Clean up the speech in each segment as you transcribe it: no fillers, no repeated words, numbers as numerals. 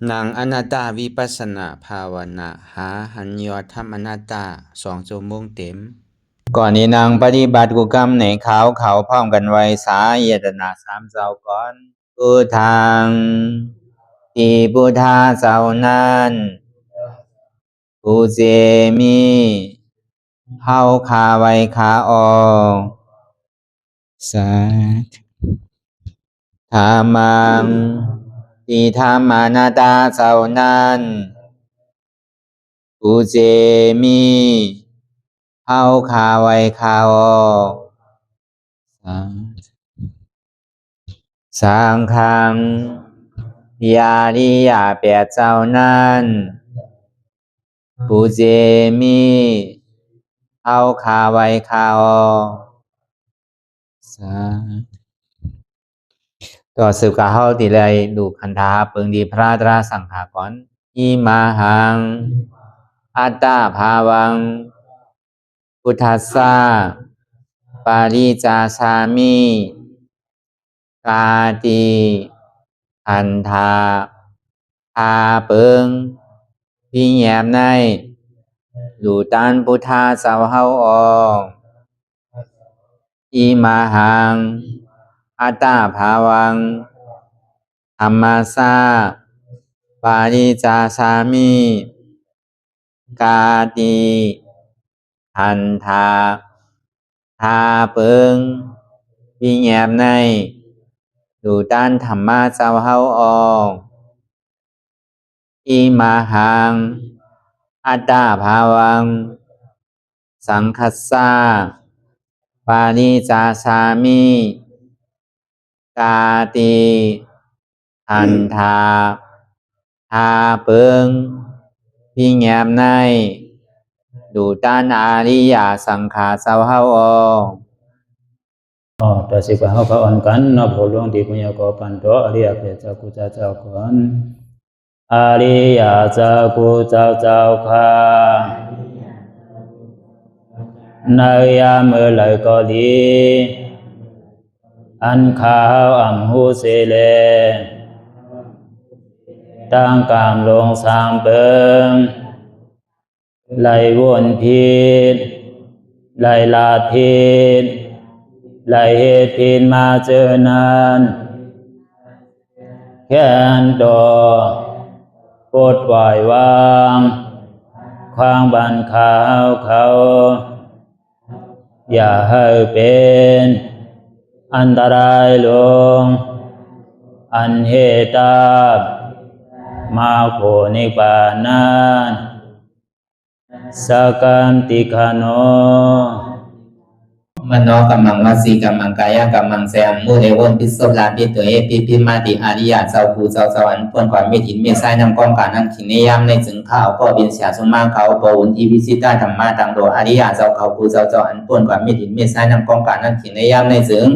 นางอนัตตาวิปัสสนาภาวนาหาหันยอดธรรมอนัตตา2 ชั่วโมงเต็มก่อนนี้นางปฏิบัติกุกรรมในเขาพร้อมกันไว้สาเยตนา3 เจ้าก่อนพุทธังที่พุทธาเจ้านั้นผู้เจมีเฮาคาไว้คาออกสาธุธรรมังที่ธรรมานาตาเจ้านั้นผู้เจมีเฮาคาไว้คาออกสังฆังยาริยาแปดเจ้านั้นผู้เจมีเฮาคาไว้คาออกต่อสืบกาเฮาติเลยดูคันธาเปิงดีพระตราสังขากรอิมาหังอัตตาภาวังพุทธัสสะปาริจาสามิกาติอันธาพาเปิงพี่แยมในดูตันพุทธาเจ้าเฮาออกอิมาหังอัตตาภาวังธรรมัสสะปาริจาสามิกาติอันธาพาเปิงพี่แยมในดูตันธรรมะเจ้าเฮาออกอิมาหังอัตตาภาวังสังคัสสะปาริจาสามิกาติอันธาพาเปิงพี่แยมในดูตันอาริยสังขารเจ้าเฮาออกต่อสิกว่าเฮาก็อ่อนกันเนาะผู้หลวงที่ปุญญาก็ปันโตอริยเจ้ากุเจ้าก่อนอริยเจ้ากุเจ้าค่ะในยามเมื่อไหร่ก็ดีอันข้าวอ่ำหูเสเลตั้งกามลงสามเปิงไหลวนพิษไหลลาพิษไหลเหตุพินมาเจอนานแค้นดอปดปล่อยวางความบันขาวเขาอย่าให้เป็นอันตรายลงอันเหตุตามาโผนิปานันสกันติคโนมโนกัมมังวสีกัมมังกายกัมมังแสมมุเรวนพิศลาปิตัวเอพิมาติอาริยะเจ้าภูเจ้าสวรรค์พ้นความไม่ถินไม่ใช่นำกองการนั้นขินในยามในจึงข้าวก็บินเสียสมมาเขาปวุนทีวิสิตาธรรมะตังโดอาริยะเจ้าเขาภูเจ้าสวรรค์พ้นความไม่ถินไม่ใช่นำกองการนั้นขินในยามในจึง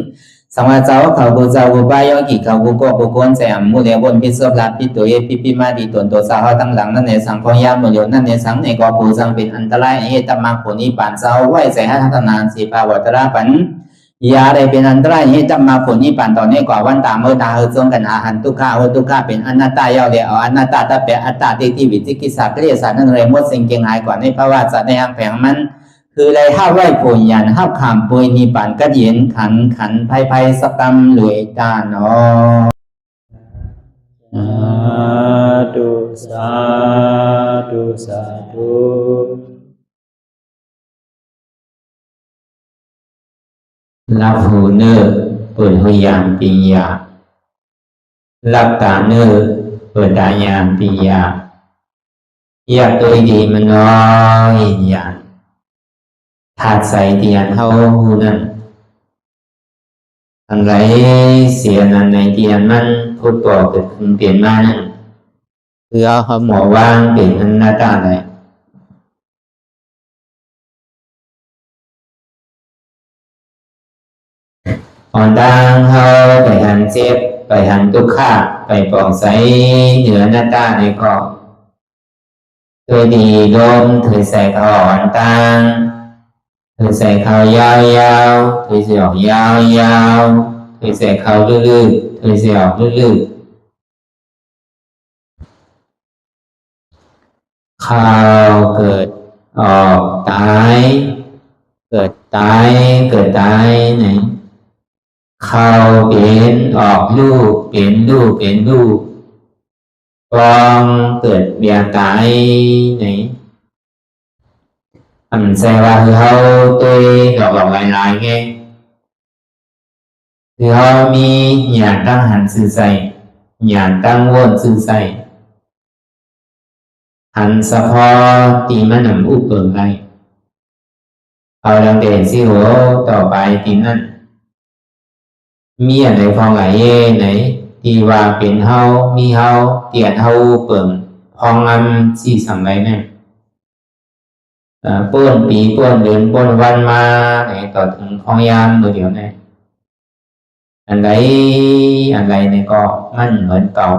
สังวาเจ้าเขาภูเจ้าภูบายอกิเขาภูก็ภูโกนแสมมุเรวนพิศลาปิตัวเอพิมาติตนตัวสาวตั้งหลังนั่นในสังพยามโยนั่นในสังในก็ภูสังเป็นอันตรายเหตุมาผลนิพพานเจ้าไหวใส่ให้ทัศนานสีภาวตระปันยาได้เป็นอันตรายให้จำมาผลนิพพานตอนนี้กว่าวันตามเมื่อตาเฮจงกันอาหันทุกข้าทุกข้าเป็นอนัตตาเยาเดียวอนัตตาตาเปอัตตาที่วิจิกิสาเกลียสานั่นเลยมดสิ่งเก่งหายกว่าในภาวะสัตว์ในอังแผงมันคือเลยห้าไหวผลยันห้าขามปุยนิพพานก็เย็นขันภัยสกรรมหลวยตาเนาะสาธุรับหูเนอเปิดหูยามปิญญารับตาเนอเปิดตายามปิญญาอยากตัวดีมันน้อยอย่างถาดใส่เตียนเท่าหูนั่นอันไรเสียนั้นในเตียนมันทุกตัวเกิดขึ้นเปลี่ยนมานั่นคือเอาหมอว่างเปลี่ยนอันหน้าตาเลยอ่อนดังเขาไปหันเจ็บไปหันทุกข้าไปปองใสเหนือหน้าตาในกองเธอดีลมเธอใส่เขาอ่อนตังเธอใส่เขายาวเธอใส่ออกยาวเธอใส่เขาลื่นเธอใส่ออกลื่น ข่าวเกิดออกตายเกิดตายเกิดตายไหนข่าวเป็นออกลูกเป็นลูกเป็นลูกกองเกิดเบียตายไหนใช่ว่าคือเขาตัวหลอกหลายไงคือเขามีอยากตั้งหันสื่อใส่อยากตั้งวนสื่อใส่หันสะพอตีมันนำอุปเปิงไรเอาดังเด่นสิโหต่อไปตีนั่นมีอะไรพองไหลไหนที่ว่าเป็นเฮามีเฮาเตียนเฮาเปิงพองอันสี่สังไรเนี่ยป้วนปีป้วนเดือนป้วนวันมาไหนต่อถึงพองยามเดี๋ยวเนี่ยอันไรเนี่ยก็มันเหมือนเก่า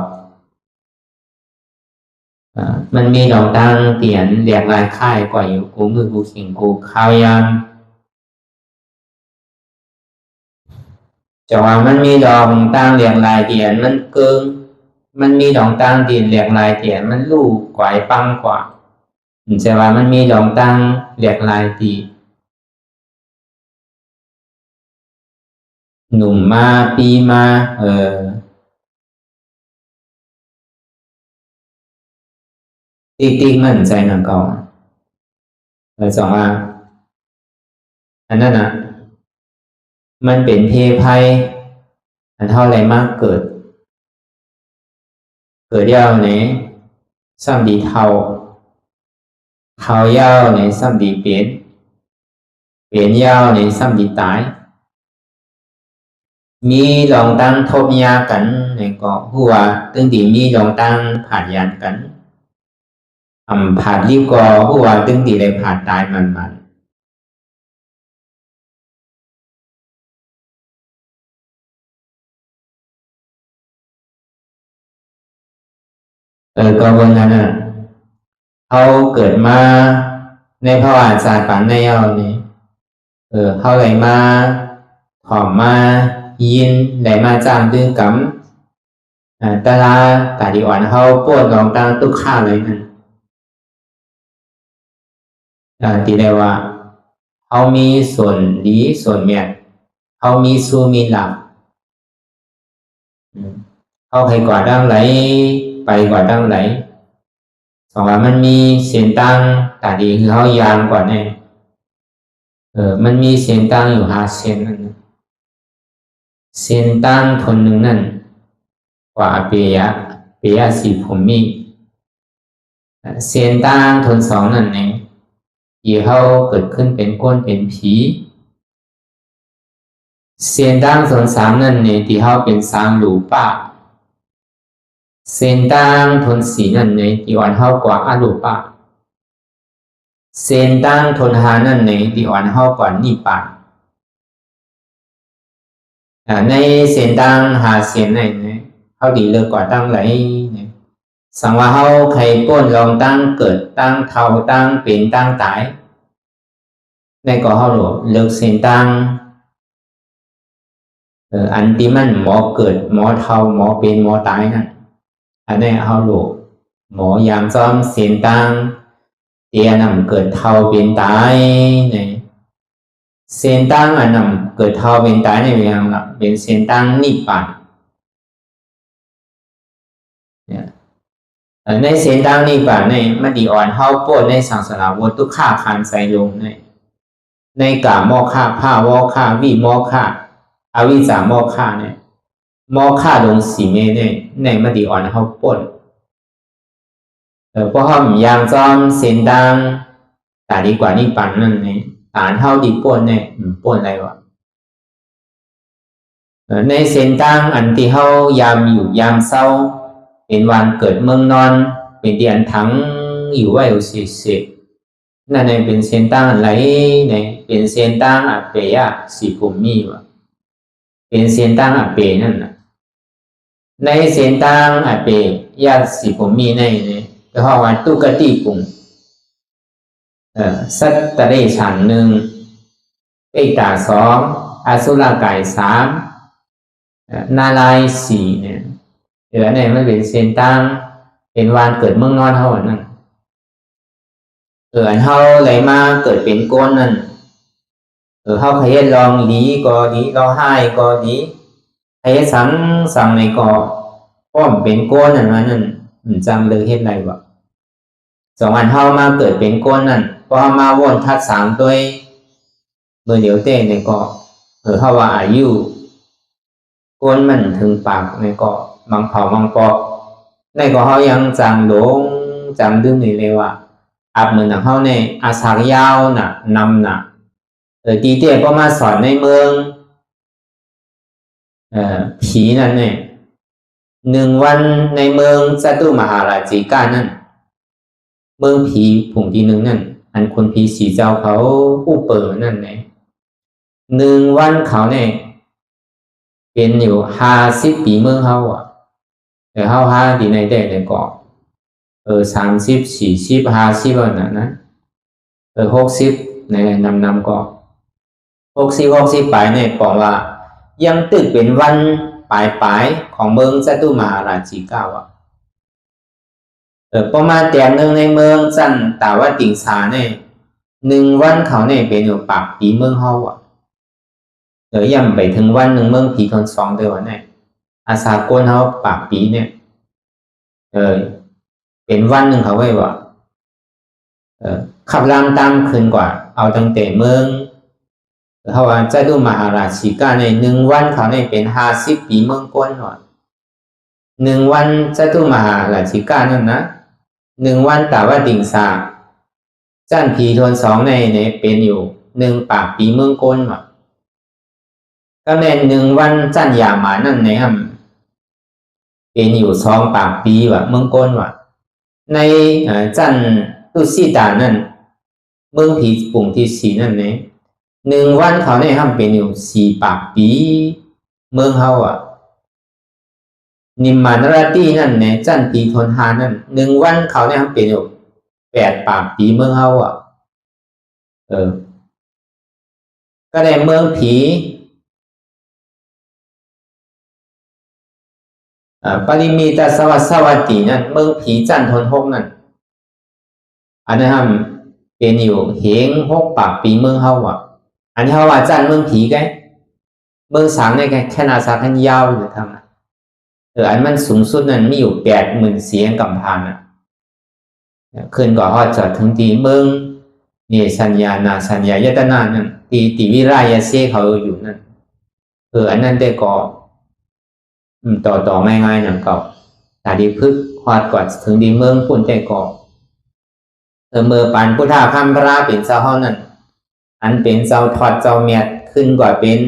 มันมีดอกตังเตียนเรียกลายค่ายกว่าอยู่กูมือกูขิงกูข้าวยามจะว่ามันมีดอกตังเรียกลายเตียนมันเกิงมันมีดอกตังเตียนเรียกลายเตียนมันลูกกว่าปังกว่าจะว่ามันมีดอกตังเรียกลายตีหนุ่มมาปีมาติ๊กมันใจหนังก่อนสองว่าอันนั้นนะมันเป็นเพภัยอันเท่าไรมากเกิดยาวไหนซ้ำดีเท่ายาวไหนซ้ำดีเปลี่ยนยาวไหนซ้ำดีตายมีลองตั้งทบยากันในก็หัวตึงดีมีลองตั้งผ่านยานกันผ่านรีบก็หัวตึงดีเลยผ่านตายมันก็วันนั้นน่ะเขาเกิดมาในภาวะศาสตร์ปันในเอานี่เขาไหลมาหอมมายินไหลมาจามดื้อกำตาลาตาดีอ่อนเขาปวดลองตั้งตุกข้าเลยนั่นที่ได้ว่าเขามีส่วนดีส่วนเมียเขามีสู้มีหลับเขาให้กว่าดังไหลไปกว่าดังไหลสองว่ามันมีเสียงตั้งตาดีคือเขายามกว่าแน่มันมีเสียงตั้งอยู่5 เซนนั่นเสียงตั้งทนหนึ่งนั่นกว่าเปียสีผมมีเสียงตั้งทน2นั่นเองที่เขาเกิดขึ้นเป็นก้นเป็นผีเสียงตั้งทน3นั่นเองที่เขาเป็น3หลูป้าเส้นตั้งทน4นั่นเองที่อ่อนเขากว่าอรูปะเส้นตั้งทน5นั่นเองที่อ่อนเขากว่านิปะในเส้นตั้ง5 เส้นนั่นเองเขาดีเลิกกว่าตั้งไหลเนี่ยสังว่าเขาใครก้นลองตั้งเกิดตั้งเท่าตั้งเป็นตั้งตายในก็เขาหลบเลิกเส้นตั้งอันที่มันหมอเกิดหมอเท่าหมอเป็นหมอตายนั่นอันนี้เขาหลบหมอยามซ้อมเสียนตังเตียนำเกิดเท่าเป็นตายเนี่ยเสียนตังอันนำเกิดเท่าเป็นตายในเรื่องละเป็นเสียนตังนิพพานเนี่ยในเสียนตังนิพพานในมันดีอ่อนเฮาโปดในสังสารวัฏทุกข้าคันใส่ลงในกาโมฆะผ้าวอฆะวิโมฆะอวิชชาโมฆะเนี่ยโมฆะลงสีเมเนี่ยในมันดีอ่อนเฮาโปดเพราะเขายามซ้อมเสียนดังแต่ดีกว่านี่ปันนั่นเนี่ยฐานเท่าดีป่นเนี่ยป่นอะไรวะในเสียนดังอันที่เขายามอยู่ยามเศร้าเป็นวันเกิดเมืองนอนเป็นเดือนทั้งอยู่ว่าอยู่สินั่นเองเป็นเสียนดังอะไรเนี่ยเป็นเสียนดังอาเปยะสีภูมิวะเป็นเสียนดังอาเปนั่นนะในเสียนดังอาเปยะสีภูมิเนี่ยก็ห้องว่าตุกติปุงสัตตะเรฉัน1เอกตา2อสุรกาย3นาลาย4เนี่ยเดี๋ยวเนี่ยมันเป็นเส้นตั้งเป็นวันเกิดเมืองนอนเท่านั้น อันเฮาไหลมาเกิดเป็นก้นนั่นเฮาขยันลองดีก็ดีลองให้ก็ดีขยันสั่งในก็ป้อมเป็นก้นนั่นนั่นจังเลยเฮ็ดไรวะสองอันเฮามาเกิดเป็นก้นนั่นพอมาวนทัดสามตัวเมื่อเดี๋ยวเต้ในก็เฮาว่าอายุก้นมันถึงปากในก็มังเผามังปอในก็เฮายังจังหลงจังดื้อนี่เลยว่าอาบเหมือนเฮาในอาสากยาวน่ะนำน่ะตีเตี้ยก็มาสอนในเมืองผีนั่นเนี่ย1 วันในเมืองจตุมหาราชิกานั่นเมืองผีผงที่1นั่นอันคนผีสีเจ้าเขาผู้เปิดนั่นเนี่ย1 วันเขาเนี่ยเป็นอยู่50 ปีเมืองเขาอ่ะแต่เขาหาที่ในได้ในเกาะ30 40 50วันนั้น60ในนำก็60ไปเนี่ยบอกว่ายังตึกเป็นวันปลายของเมืองจตุมหาราชิกาอ่ะประมาณแต่หนึ่งในเมืองจันตาวติงสาเนี่ย1 วันเขาเนี่ยเป็นอยู่ปากปีเมืองเขาอ่ะย่ำไปถึงวัน1เมืองผีทน2เดือนเนี่ยอาสากลเขาปากปีเนี่ยเป็นวัน1เขาไว้ว่าขับรามตามคืนกว่าเอาตั้งแต่เมืองเขาว่าจตุมหาราชิกาใน1 วันเขาเนี่ยเป็น50 ปีเมืองก้นหน่อย1 วันจตุมหาราชิกานั่นนะ1 วันตาวติงสาจันผีทน2ในเป็นอยู่1 ปากปีเมืองก้นหน่อยก็แม่1 วันจันยาหมานั่นนะครับเป็นอยู่2 ปากปีว่ะเมืองก้นว่ะในจันตุสีตานั่นเมืองผีปุ่งที่4นั่นเนี่ย1 วันเขาเนี่ยครับเป็นอยู่4 ปากปีเมืองเขาอ่ะนิมมานราตีนั่นเนี่ยจันผีทน5นั่น1 วันเขาเนี่ยครับเป็นอยู่8 ปากปีเมืองเขาอ่ะก็ได้เมืองผีปริมีตสวัสดีนั่นเมืองผีจันทน6นั่นอันนี้ครับเป็นอยู่เหง6 ปากปีเมืองเขาอ่ะอันนี้เขาว่าจันเมืองผีไงเมืองสางในแค่นาซาขันยาวอยู่ทำอันมันสูงสุดนั้นมีอยู่80,000 เสียงกำพานอ่ะขึ้นก็ฮอดจอดถึงตีเมืองนี่สัญญานาสัญญายตนานั่นตีวิรายเสเขาอยู่นั่นอันนั้นได้ก็ต่อง่ายๆอย่างเก่าตาดีพึกฮอดกว่าถึงดีเมืองปุ่นได้ก็เมื่อปานพุทธาคัมพระเป็นเจ้าเฮานั่นอันเป็นเจ้าทอดเจ้าเมียดขึ้นกว่าเป็น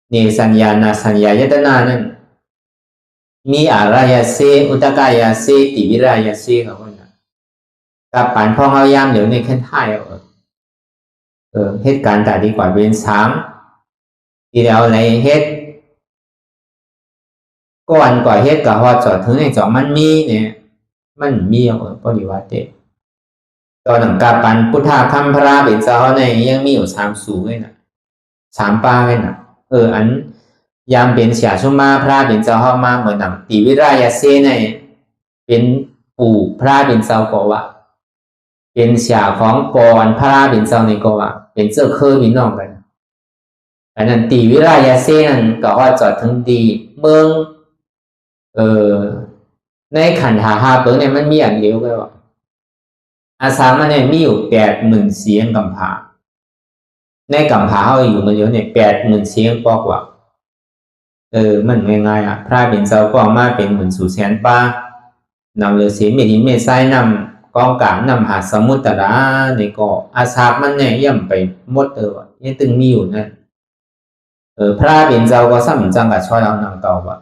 เนสัญญานาสัญญายตนานั่นมีอารายเสอุตกายเสติวิรายเสเขาว่าน่ะกับปานพ่อเฮายามเดี๋ยวในขั้นท้ายเหตุการณ์ตาดีกว่าเป็น3ที่เอาในเฮ็ดก่อนกว่าเฮ็ดก็ฮอดจอดถึงใน2มันมีเนี่ยมันมีปริวาเตตอนนั้นกับปันพุทธาคัมพระเป็นเจ้าในยังมีอยู่3สูงเลยนะ3ป้าเลยนะอันยามเป็นเสียชุมาพระเป็นเจ้าเฮามาเหมือนหนังติวิรายเสในเป็นปู่พระเป็นเจ้าก็ว่าเป็นเสียของปอนพระเป็นเจ้าในก็ว่าเป็นเจ้าเคยมีน้องกันอันนั้นติวิรายเสนั้นก็ว่าจอดถึงดีเมืองในขันธา5เปิงเนี่ยมันมีอย่างเดียวก็ว่าอาสามันเนี่ยมีอยู่80,000 เสียงกำพาในกำพาเขาอยู่มันเยอะเนี่ย80,000 เสียงปอกว่ามันง่ายๆอ่ะพระเป็นเจ้าก็มาเป็นเหมือนสู่แสนป้านำเลยเสียเมถินเมษายนำกองกลางนำหาสมุทราในก็อาสามันเนี่ยย่ำไปหมดว่ะยังตึงมีอยู่นั่นพระเป็นเจ้าก็ซ้ำจังกับช่วยเอานำเก่าว่ะ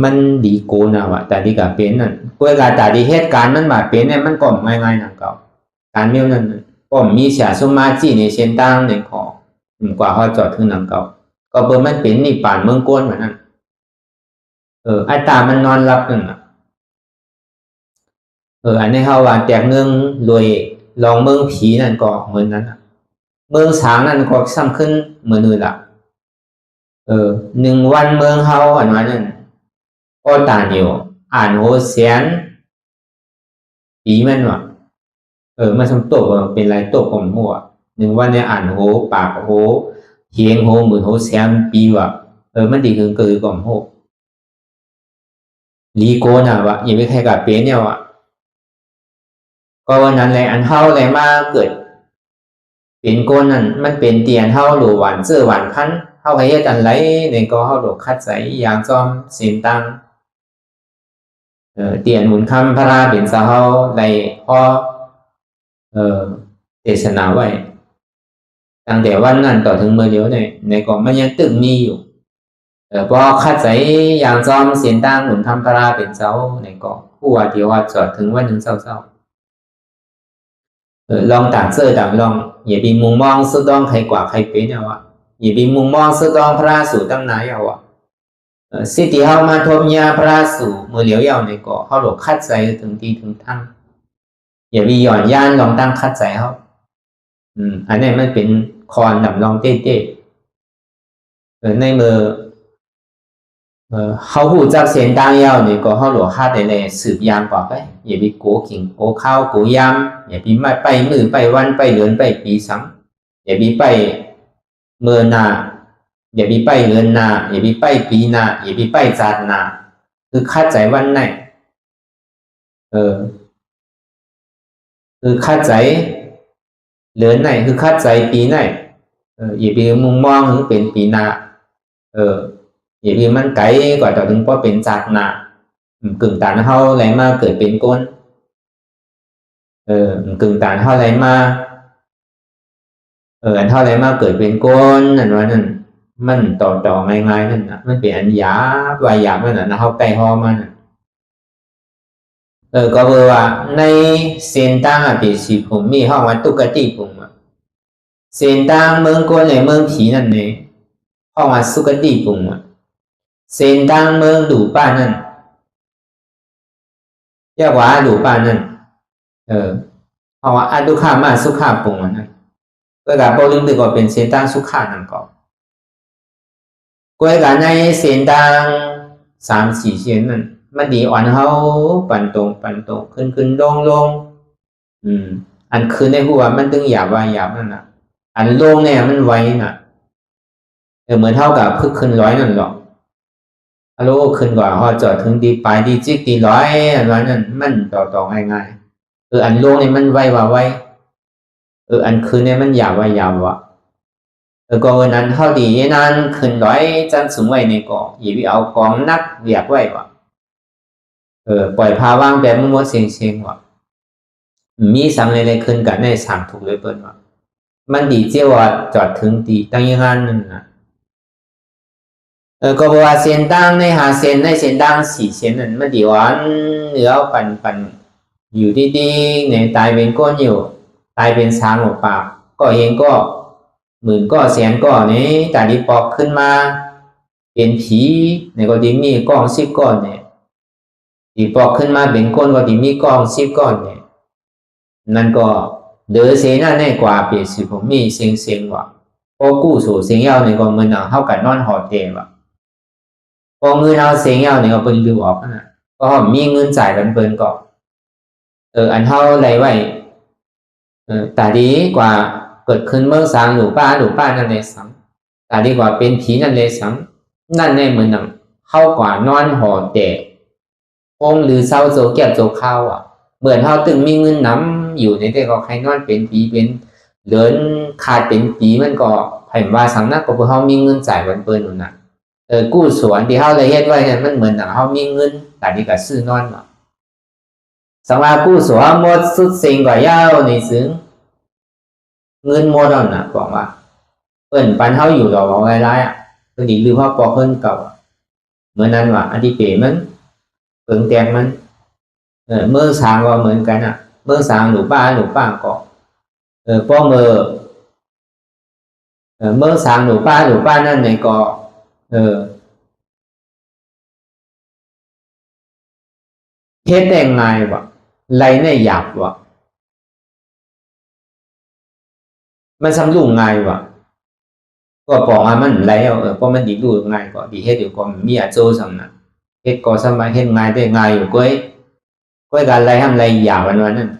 มันดีโกนะวะแต่ดีกับเป็นนั่นกวยกับแต่ดีเหตุการณ์มันมาเป็นเนี่ยมันก็ง่ายๆนั่นเก่าการเมียวนั่นก็มีเสียสมาจีในเช่นตั้งในขอกว่าเขาจอดถึงนั่นเก่าก็เบอร์มันเป็นนี่ป่านเมืองก้นเหมือนนั้นอัตตามันนอนรับนั่นอันนี้เขาว่าแตกเนื่องรวยลองเมืองผีนั่นก็เหมือนนั้นเมืองสางนั่นก็ซ้ำขึ้นเหมือนอื่นละ1 วันเมืองเขาอันนั้นก็ต่างอยู่อ่านโหเสียน ปีมันว่ะมันสมตกเป็นไรตกของหัวหนึ่งวันเนี่ยอ่านโหปากโหเฮียงโหหมื่นโหแสนปีว่ะมันดีขึ้นเกิดก่อนโหลีโกน่ะว่ะอย่าไปใครกับเปี้ยเนี่ยว่ะก็วันนั้นแหละอันเท่าอะไรมาเกิดเป็นก้นนั่นมันเป็นเตียนเท่าหลูหวานเสื้อหวานพันเท่าใครเฮ็ดอันไรในก็เท่าหลูคัดใสยางจอมเสียนตังเตียนหมุนคำพระราเป็นสาวไรพ่อเทศนาไว้ตั้งแต่วันนั้นต่อถึงเมื่อเดียวในก็มันยังตึงมีอยู่พอคัดใสยางจอมเสียนตังหมุนคำพระราเป็นสาวในก็ผู้ว่าเดียวว่าจอดถึงวันหนึ่งเศร้าลองต่างเสื้อต่างลองอย่าไปมุงมองสุดดองใครกว่าใครเป็นเอาอ่ะอย่าไปมุงมองสุดดองพระสู่ตั้งไหนเอาอ่ะสิทธิเฮามาทมยาพระสู่มือเหลียวยาวในเกาะเขาหลบคัดใจถึงที่ถึงทั้งอย่าไปหย่อนย่านลองตั้งคัดใจเขาอันนี้มันเป็นคอนดับลองเต้ในมือเขาหูจักเสียงดังยาวเนี่ยก็เขาหลวงฮัดในสืบยามกว่าไปอย่าไปโกกิ่งโกข้าวโกยามอย่าไปไม่ไปมือไปวันไปเดือนไปปีสังอย่าไปเมื่อนาอย่าไปเดือนนาอย่าไปปีนาอย่าไปจัดนาคือคัดใจวันไหนคือคัดใจเดือนไหนคือคัดใจปีไหนอย่าไปมุงมองถึงเป็นปีนาอย่าไปมันไกลกว่าต่อถึงเพราะเป็นจัดหนากึ่งตานเท่าไรมาเกิดเป็นก้นกึ่งตานเท่าไรมาอันเท่าไรมาเกิดเป็นก้นนั่นว่านั่นมันต่อง่ายๆนั่นนะมันเป็นอันหยาบวายหยาบนั่นนะเขาไก่หอมันก็เบอร์ว่าในเส้นตั้งเป็นสีผมมีห้องว่าตุกติผมเส้นตั้งเมืองก้นในเมืองผีนั่นเองห้องว่าสุกติผมเส้นตั้งเมืองหลูป้านั่นเรียกว่าหลูป้านั่นเพราะว่าอดุขามาสุขาปุ่งนั่นก็กับโบลิงดึกก็เป็นเส้นตั้งสุขานั่นก็ก็กับในเส้นตั้ง3-4เส้นนั่นมันดีอ่อนเฮาปั่นตรงขึ้นลงอันขึ้นในหัวมันตึงหยาบว่าหยาบนั่นน่ะอันลงเนี่ยมันไวน่ะเหมือนเท่ากับพึ่งขึ้น100นั่นหรอกฮัลโหลขึ้นกว่าพอจอดถึงดีปลายดีจิกดี100อันนั้นมันต่อง่ายๆอันลงเนี่ยมันไวว่าไวอันขึ้นเนี่ยมันหยาบว่าหยาบว่ะก็วันนั้นเท่าดีนั้นขึ้น100จันสูงไว้ในก่ออย่าไปเอากองนักเรียกไว้ว่ะปล่อยพาว่างแบบมั่วเสียงว่ะมีสั่งอะไรขึ้นกันในสั่งถูกเลยเปิ้นว่ะมันดีเจ้าว่าจอดถึงดีตั้งยังงั้นนั่นนะก็บอกว่าเส้นตั้งในหาเส้นในเส้นตั้ง4เส้นนั่นมันดีวันเหลือปันอยู่ดีๆเนี่ยตายเป็นก้อนอยู่ตายเป็นช้างหรือเปล่าก็เองก็หมื่นก็แสนก็นี้แต่ดีปอกขึ้นมาเป็นผีเนี่ยก็ดีมีกล้อง10ก้อนเนี่ยดีปอกขึ้นมาเป็นก้นก็ดีมีกล้อง10ก้อนเนี่ยนั่นก็เดือเสียนั่นแน่กว่าเปลี่ยนสิผมมีเสียงว่ะพอกู้สู่เสียงยาวเนี่ยก็มันเท่ากันนอนหอเทว่ะพอเงินเอาเสียงยาวเนี่ยก็เป็นดูออกนะก็มีเงินจ่ายกันเปิ้นก็อันเท่าไรไว้แต่ดีกว่าเกิดขึ้นเมื่อสางหนูป้านั่นเลยสังแต่ดีกว่าเป็นผีนั่นเลยสังนั่นแน่เหมือนหนังเข้ากว่านอนหอเตะองหรือเศร้าโจเก็บโจข้าวอ่ะเหมือนเท่าตึงมีเงินน้ำอยู่ในแต่ก็ใครนอนเป็นผีเป็นเดินขาดเป็นผีมันก็ไผ่ว่าสังนักก็เพราะเขามีเงินจ่ายวันเปิ้นนู่นน่ะกู้สวนที่เขาเลยเฮ็ดไว้เนี่ยมันเหมือนหนังเขามีเงินแต่ดีกับซื้อนอนเนาะสำหรับกู้สวนหมดสุดสิ่งกว่ายาวในซึ้งเงินหมดแล้วน่ะบอกว่าเปิ้นปันเขาอยู่ดอกเอาไว้ๆอ่ะคือดีหรือว่าปอเพิ่นเก่าเหมือนนั้นว่ะอันที่เป๋มันเปิงแตงมันเมื่อสางก็เหมือนกันอ่ะเมื่อสางหนูป้าก็ป้อเมื่อสางหนูป้านั่นในก็เฮ็ดได้ง่ายวะไรเนี่ยหยาบวะมันสำลูกง่ายวะก็บอกว่ามันไรเพราะมันดีดูง่ายกว่าดีเฮ็ดอยู่ก็มีอาโจสำนะเฮ็ดก็สมัยเฮ็ดง่ายได้ง่ายอยู่ก็ ก็การอะไรทำอะไรอย่างวันนั้น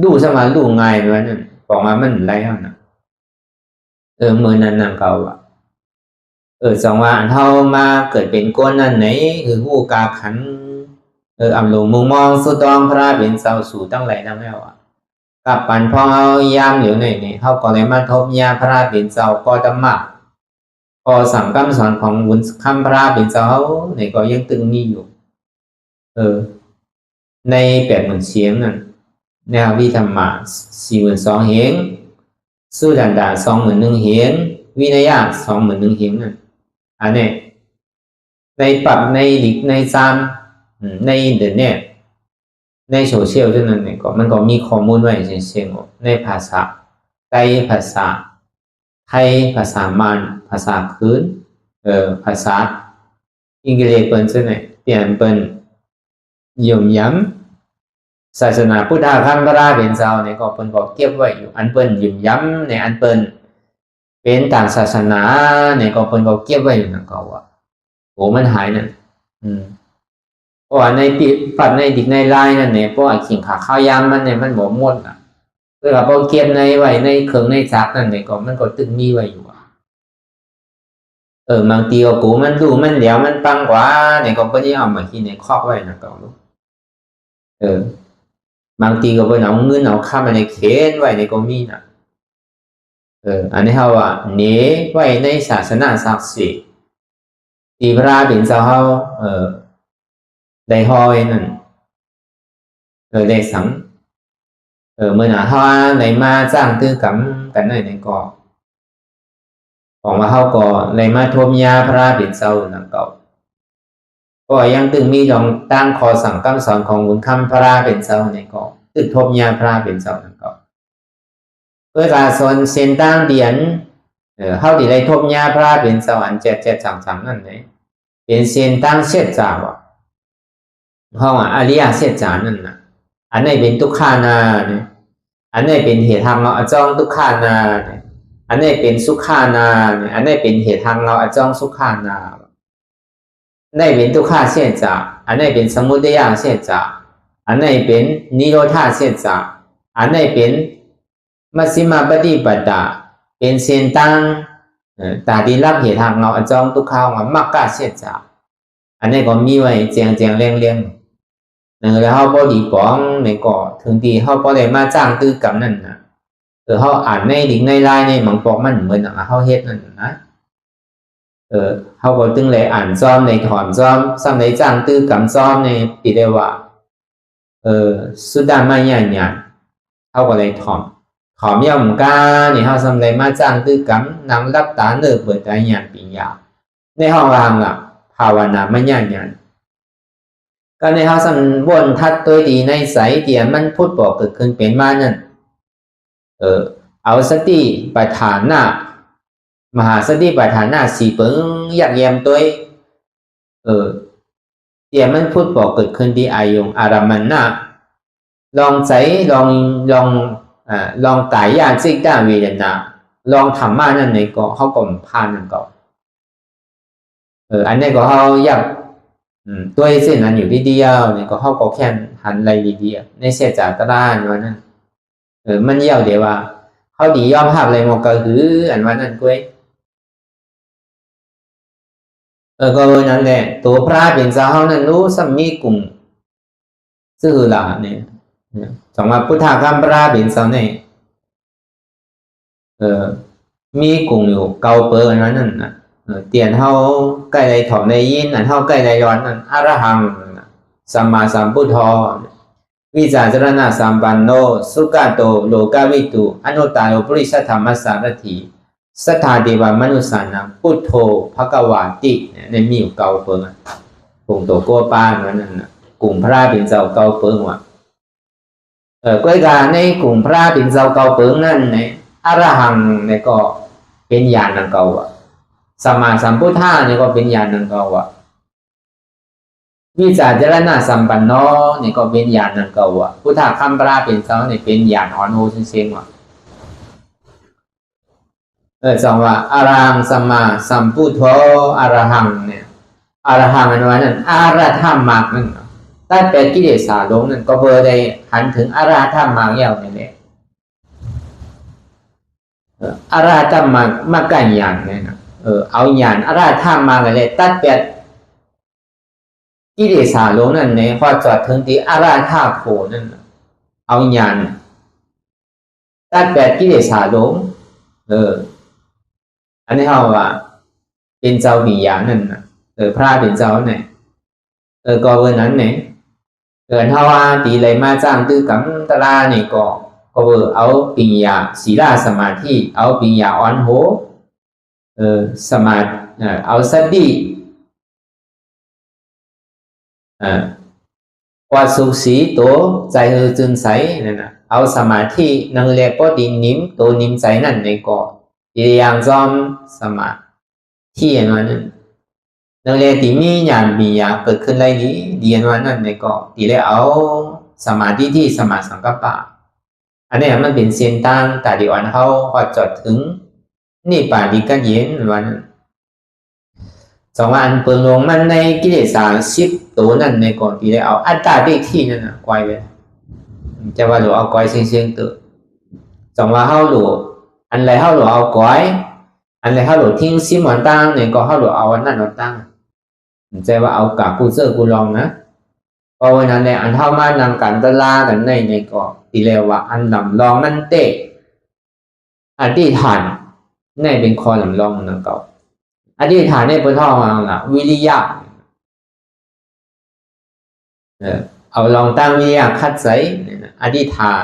ดูสมาดูง่ายวันนั้นบอกมามันอะไรเท่านั้นเมื่อนั้นนั่งเขาสองว่าเท่ามาเกิดเป็นก้นนั่นไหนผู้กาขันอำลงมุงมองสุดองพระเป็นเสาสู่ตั้งไหลตั้งแล้วกับปันพอยามเหลียวหน่อยเนี่ยเขาก็เลยมาทบยาพระเป็นเสาก็ธรรมะพอสั่งคำสอนของวุ้นคำพระเป็นเสาเนี่ยก็ยังตึงมีอยู่ใน80,000เสียงนั่นแนววิธรรมะ42,000เหงสู้ดันดา21,000เหงวินัย21,000เหงนั่นอันนี้ในปรับในดิกในซ้ำในอินเทอร์เน็ตในโซเชียลด้วยนั่นเนี่ยก็มันก็มีข้อมูลไว้เช่นในภาษาไทยภาษาไทยภาษามันภาษาพื้นภาษาอังกฤษเป็นเช่นไหนเปลี่ยนเป็นย่อมย้ำศาสนาพุทธคำพระเป็นเจ้าเนี่ยก็เป็นก็เก็บไว้อยู่อันเป็นย่อมย้ำในอันเป็นต่างศาสนาเนี่ยก็เป็นก็เก็บไว้อยู่นั่นก็ว่าโอ้มันหายนั่นเพราะว่าในปัดในดิกในลายนั่นเนี่ยเพราะว่าขิงขาข้าวยำมันเนี่ยมันหมดหมดเพื่อพอเก็บในไว้ในเครื่องในจักนั่นเนี่ยก็มันก็ตึงมีไว้อยู่บางทีก็กูมันดูมันเดี๋ยวมันปังกว่าเนี่ยก็ไม่ได้เอามาที่ในครอบไว้นะก็รู้บางทีก็เป็นเอาเงินเอาข้ามาในเขียนไว้ในก็มีนะอันนี้เขาว่าเนื้อไว้ในศาสนาศักดิ์สิทธิ์ที่พระเป็นเจ้าเขาได้ห้อยนั่นได้สังเมื่อหน้าเขาได้มาจ้างตื้อกำกันในก็ของว่าเขาก็ได้มาทมยาพระเป็นเจ้านั่นก็ยังตึงมีลองตั้งคอสั่งคำสอนของวุ้นคำพระเป็นเจ้าในก็ตึกทมยาพระเป็นเจ้านั่นก็เพื่อการสอนเส้นตั้งเดียนเขาที่ได้ทมยาพระเป็นเจ้าอัน733นั่นเลยเป็นเส้นตั้งเช็ดจ่าวเพราะว่าอริยเสียจานั่นนะอันนี้เป็นทุกขานาเนี่ยอันนี้เป็นเหตุทางเราอจองทุกขานาเนี่ยอันนี้เป็นสุขานาเนี่ยอันนี้เป็นเหตุทางเราอจองสุขานาอันนี้เป็นทุกขาเสียจาอันนี้เป็นสมุทัยเสียจาอันนี้เป็นนิโรธาเสียจาอันนี้เป็นมัชฌิมาปฏิปทาเป็นเส้นตั้งตาดีรับเหตุทางเราอจองทุกขาของมรรคเสียจาอันนี้ก็มีไว้เจียงเลี้ยงแล้วเขาบ่ดีป้องในก็ถึงดีเขาบ่ได้มาจ้างตื้อกำนั่นนะเขาอ่านในดิ่งในลายในมังปอกมันเหมือนเขาเฮ็ดนั่นนะเขาก็ตึงเลยอ่านซ้อมในถอนซ้อมซ้ำในจ้างตื้อกำซ้อมในปีได้ว่าสุดามาใหญ่เขาก็เลยถอมย่อมกาเนี่ยเขาซ้ำเลยมาจ้างตื้อกำนางรับตาเนื้อเปิดใจหยาดปียาในห้องวางภาวนาไม่ยากอย่างก็ในเขาสันบนทัดตัวดีในใสเดียมันพูดบอกเกิดขึ้นเป็นมานั่นเอาสติปัฏฐานหน้ามหาสติปัฏฐานหน้าสีเปิงอยากแยมตัวเดียมันพูดบอกเกิดขึ้นที่อายุอารามันหน้าลองใสลองกายยาจิกด้าเวทนาลองทำมานั่นในก็เขาก็ผ่านนั่นก็อันนี้ก็เขาอยากตัวเส้นนั้นอยู่ที่เดียวเนี่ยก็เขาก็แค่หันไรดีๆในเสียจากตลาดวันนั้นมันเยี่ยวเดี๋ยวว่าเขาดียอมหักอะไรหมดก็คืออันวันนั้นกุ้ยก็นั่นแหละตัวพระเป็นเจ้าเขานั้นรู้สัมมีกลุ่มซื่อหล่ะเนี่ยสองมาพุทธคำพระเป็นเจ้าเนี่ยมีกลุ่มอยู่เกาเปิดอันนั้นนะเตียนเฮาใกล้ใดถอมในยินอันเฮาใกล้ใดย้อนอันอรหังสัมมาสัมพุทโธวิจารณะสัมปันโนสุขโตโลกาวิตุอนุตตโรปริสัทธรรมสารถีสัทธาเทวมนุสานังพุทโธภควาติในมีอยู่เก่าเปิงกลุ่มโตโกป้านวันนั้นกลุ่มพระเป็นเจ้าเก่าเปิงว่ะก้อยกาในกลุ่มพระเป็นเจ้าเก่าเปิงนั่นในอรหังเนี่ยก็เป็นญาณเก่าอ่ะสัมมาสัมพุทธะเนี่ยก็เป็นญาณเก่าอ่ะวิจารณะสัมปันโนเนี่ยก็เป็นญาณเก่าอ่ะพุทธะคำพระเป็นเจ้าเนี่ยเป็นญาณอ่อนโอเชิงๆว่ะจังว่าอรหังสัมมาสัมพุทโธอรหังเนี่ยอรหังอันว่านั้นอรหัตมรรคนั่น ตัดแปดกิเลสสาลงนั่นก็เบอร์ได้หันถึงอรหัตธรรมมาเงี้ยนี่แหละอรหัตธรรมมากันอย่างนี่นะเอาอย่างอรหัตธรรมมาเลยตัดแปดกิเลสสาลงนั่นเนี่ยพอจอดถึงที่อรหัตธรรมโผนั่นเอาอย่างตัดแปดกิเลสสาลงอันนี้เขาว่าเป็นเจ้าวิญญาณนั่นนะพระเป็นเจ้าเนี่ยก็วันนั้นเนี่ยเกิดเขาว่าตีเลยมาจ้างตื้อกับตลาเนี่ยก็เอาปิญญาศีลาสมาธิเอาปิญญาอ่อนโหสมาเอาสติกว่าสุสีตัวใจจึงใสนั่นนะเอาสมาธินั่งเรียกพอดีนิ่มตัวนิ่มใจนั่นในก็อย่างจอมสมาธิอย่างนั้นนั่งเรียกที่มีญาณมีญาเกิดขึ้นไรนี้เดียนวันนั้นในก็ที่ได้เอาสมาธิที่สมาสังกัปปะอันนี้มันเป็นเส้นทางแต่ดีวันเขาพอจดถึงนี่ป่าดีกันเย็นวันสองวันเปิดลงมันในกิเลส30ตัวนั่นในก่อนที่ได้เอาอัตตาเด็กที่นั่นนะกวายไปจะว่าหรือเอากวายเสียงตัวสองว่าเขาหรืออันไรเขาหรือเอากวายอันไรเขาหรือทิ้งซิมวันตั้งในก็เขาหรือเอาวันนั้นวันตั้งจะว่าเอากากูเซอร์กูลองนะเพราะวันนั้นในอันเท่ามานำกันตะลากันในก็ที่เรียกว่าอันลำลองมันเตะอธิษฐานในเป็นคอลำลองนั่นก็อธิษฐานในพุทธองค์ละวิริยะเอาลองตั้งวิริยะคัดใส่อธิษฐาน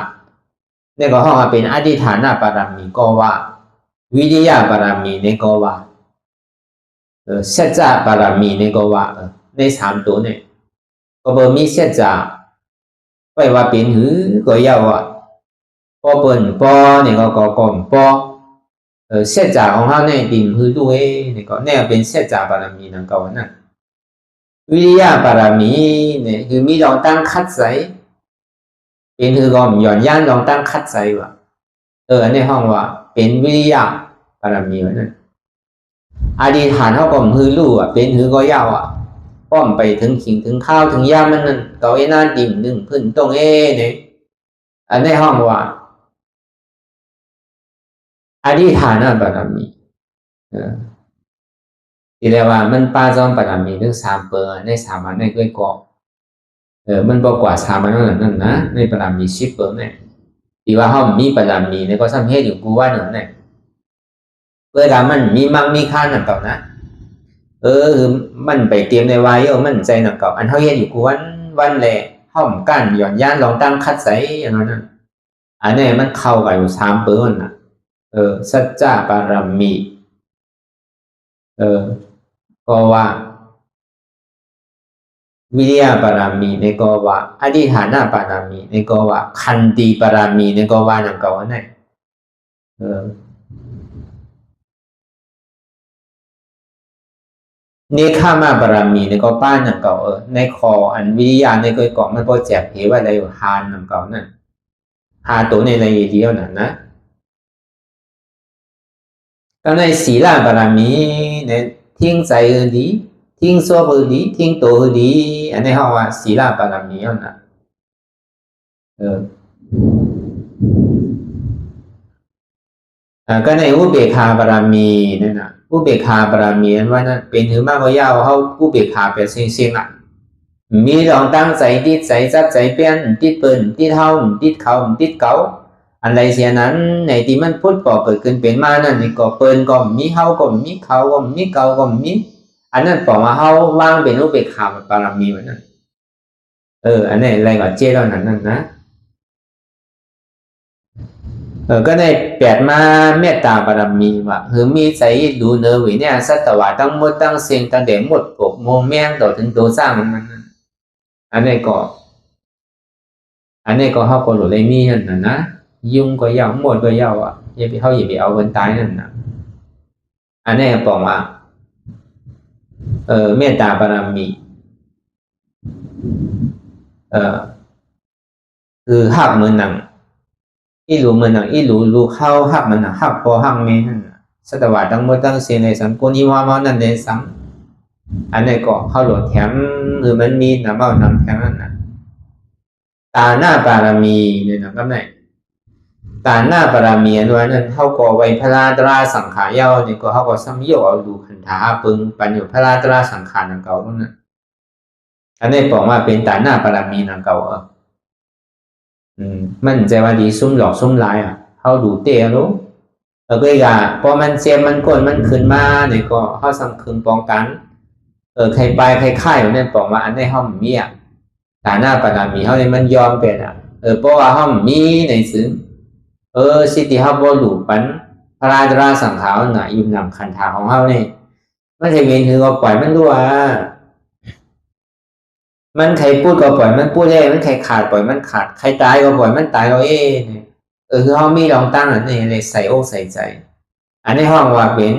นี่ก็ห้องเป็นอธิษฐานบารมีก็ว่าวิริยะบารมีนี่ก็ว่าสัจจะบารมีนี่ก็ว่าใน3ตัวเนี่ยก็บ่มีสัจจะไปว่าเป็นหือก็ยาวอ่ะพอเปิ้นปอนี่ก็ก่อมปอสัจจะของเขาเนี่ยดิ่งหือด้วยนี่ก็เนี่ยเป็นสัจจะบารมีนั่นก็ว่านั่นวิริยะบารมีเนี่ยคือมีลองตั้งคัดใส่เป็นคือก็หย่อนย่านลองตั้งคัดใส่ว่าอันนี้ห้องว่าเป็นวิริยะบารมีว่านั่นอธิษฐานเขาก็หือรู้อ่ะเป็นหือก็ยาวอ่ะป้อมไปถึงขิงถึงข้าวถึงย่ามันนั่นเก่าไอ้นั่นดิ่มหนึ่งพื้นตรงเนี่ยอันนี้ห้องว่าอธิษฐานบารมีที่เรียกว่ามันปาจอมบารมีถึง3เปอร์ใน3วันในก้อยกอกมันบอกกว่า3วันนั่นนะในบารมี10เปอร์เนี่ยที่ว่าเขามีบารมีในก็สำเหตุอยู่กูว่าหนึ่งเนี่ยเวลามันมีมั่งมีค่าหนักเก่านะมันไปเตรียมในวายมันใจหนักเก่าอันเขาเห็นอยู่กูวันแหละห้อมกันหย่อนย่านลองตั้งคัดใสอย่างนั้นอันนี้มันเข้ากับอยู่3เปอร์น่ะสัจจะบารมีก็ว่าวิริยะบารมีในก็ว่าอธิษฐานบารมีในก็ว่าขันติบารมีในก็ว่านั่นก็ว่าไหนเนคขมาบารมีในก็ป้านนั่นก็ในคออันวิริยะในก็เกาะมันก็แจกเหว่าอะไรหานนั่นก็นั่นหาตัวในอะไรเดียวนั่นนะก็ในศีลบารมีเนี่ยทิ้งใจดีทิ้งชั่วดีทิ้งตัวดีอันนี้เขาว่าศีลบารมีนั่นนะก็ในอุเบกขาบารมีนั่นนะอุเบกขาบารมีนั้นว่านั่นเป็นถือมากกว่ายาวเขาอุเบกขาเป็นเสียงอ่ะมีลองตั้งใจติดใจจับใจเปลี่ยนติดเปิ่นติดเท้าติดเขาติดเก่าอันไรเสียนั้นในที่มันพูดก่อเกิดขึ้นเป็นมานั่นนี่ก็เปิ่นก็มีเฮาก็มีเขาก็มีเก่าก็มีอันนั้นบอกว่าเฮาว่างเป็นอุเบกขาบารมีเหมือนนั้นอันนี้อะไรก็เจ้านั้นนะก็ได้แปดมาเมตตาบารมีว่าคือมีใจดูเนื้อวิเนี่ยสัตว์ทั้งหมดทั้งสิ่งทั้งเดหมดปกโมแมงต่อถึงตัวสร้างมันอันนี้ก็เขาก็หลุดเลยมีนั่นนะยุ่งก็ยาวหมดก็ยาวอ่ะอย่าไปเอาคนตายนั่นนะอันนี้บอกว่าเมตตาบารมีคือหักมือหนังอีหลูมือหนังอีหลูเข้าหักมันหนังหักพอหักเมนั่นสัตว์ทั้งหมดทั้งสิ่งในสังกุนิวามานั่นในสังอันนี้ก็เข้าหลุดแถมหรือมันมีน้ำเบ้าน้ำแถมนั่นนะ ตาหน้าบารมีเนี่ยนะครับเนี่ยตาหน้าบารมีอันนั้นเขาก็ไว้พระราตราสังขารเย้าเนี่ยก็เขาก็ซ้ำโยเอาดูขันธาปึงปัญญาพระราตราสังขารนั่นเก่านั่นอันนี้บอกว่าเป็นตาหน้าบารมีนั่นเก่ามันใจว่าดีซุ่มหลอกซุ่มลายเขาดูเตะรู้ก็อีกพอมันเสียมันก้นมันขึ้นมาเนี่ยก็เขาสังคืนป้องกันใครไปใครค่ายอยู่เนี่ยบอกว่าอันนี้เขามีตาหน้าบารมีเขาเนี่ยมันยอมเป็นเพราะว่าเขามีในซึ้งสิทธิเขาบ่ดูปันพระราตราสังขารน่ะอิ่มหนำขันธาของเขาเนี่ยมันจะเวียนคือก็ปล่อยมันด้วยมันใครพูดก็ปล่อยมันพูดได้มันใครขาดปล่อยมันขาดใครตายก็ปล่อยมันตายเราเนี่ยคือเขามีลองตั้งอันนี้เลยใส่อกใส่ใจอันนี้ห้องว่าเป็น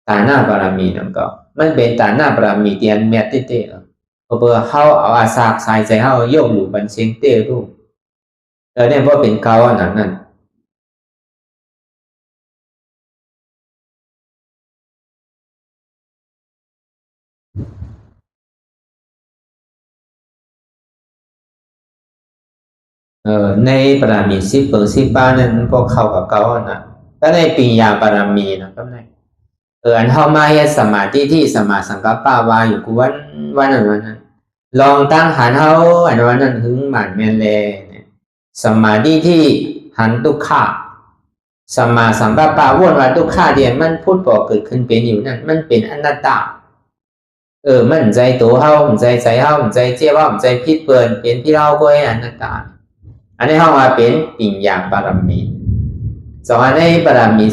ตาหน้าบารมีนั่นก็มันเป็นตาหน้าบารมีเตียนเมียเต้ๆเพื่อเขาเอาอาสาใส่ใจเขาโยกอยู่บันเชียงเต้รูเนี่ยเพราะเป็นเกาอันนั้นในบารมี10 นั้นพวกเข้ากับเกานะถ้าในปัญญาบารมีนะครับเนี่ยอันเข้ามาเฮ็ดสมาธิที่สมาสังกัปปะวาอยู่กูวันนั้นลองตั้งหันเฮาอันวันนั้นหึงหมันแม่นแลเนี่ยสมาธิที่หันทุกขะสมาสังกัปปะวนว่าทุกขะเดียมันพูดบอกเกิดขึ้นเป็นอยู่นั่นมันเป็นอนัตตามันใจตัวเฮาใจเฮาใจเจ้าเฮาใจผิดเปิ้นเป็นที่เราบ่ให้อนัตตาอันนี้เฮาว่าเป็นปัญญาบารมีสองอันในบารมี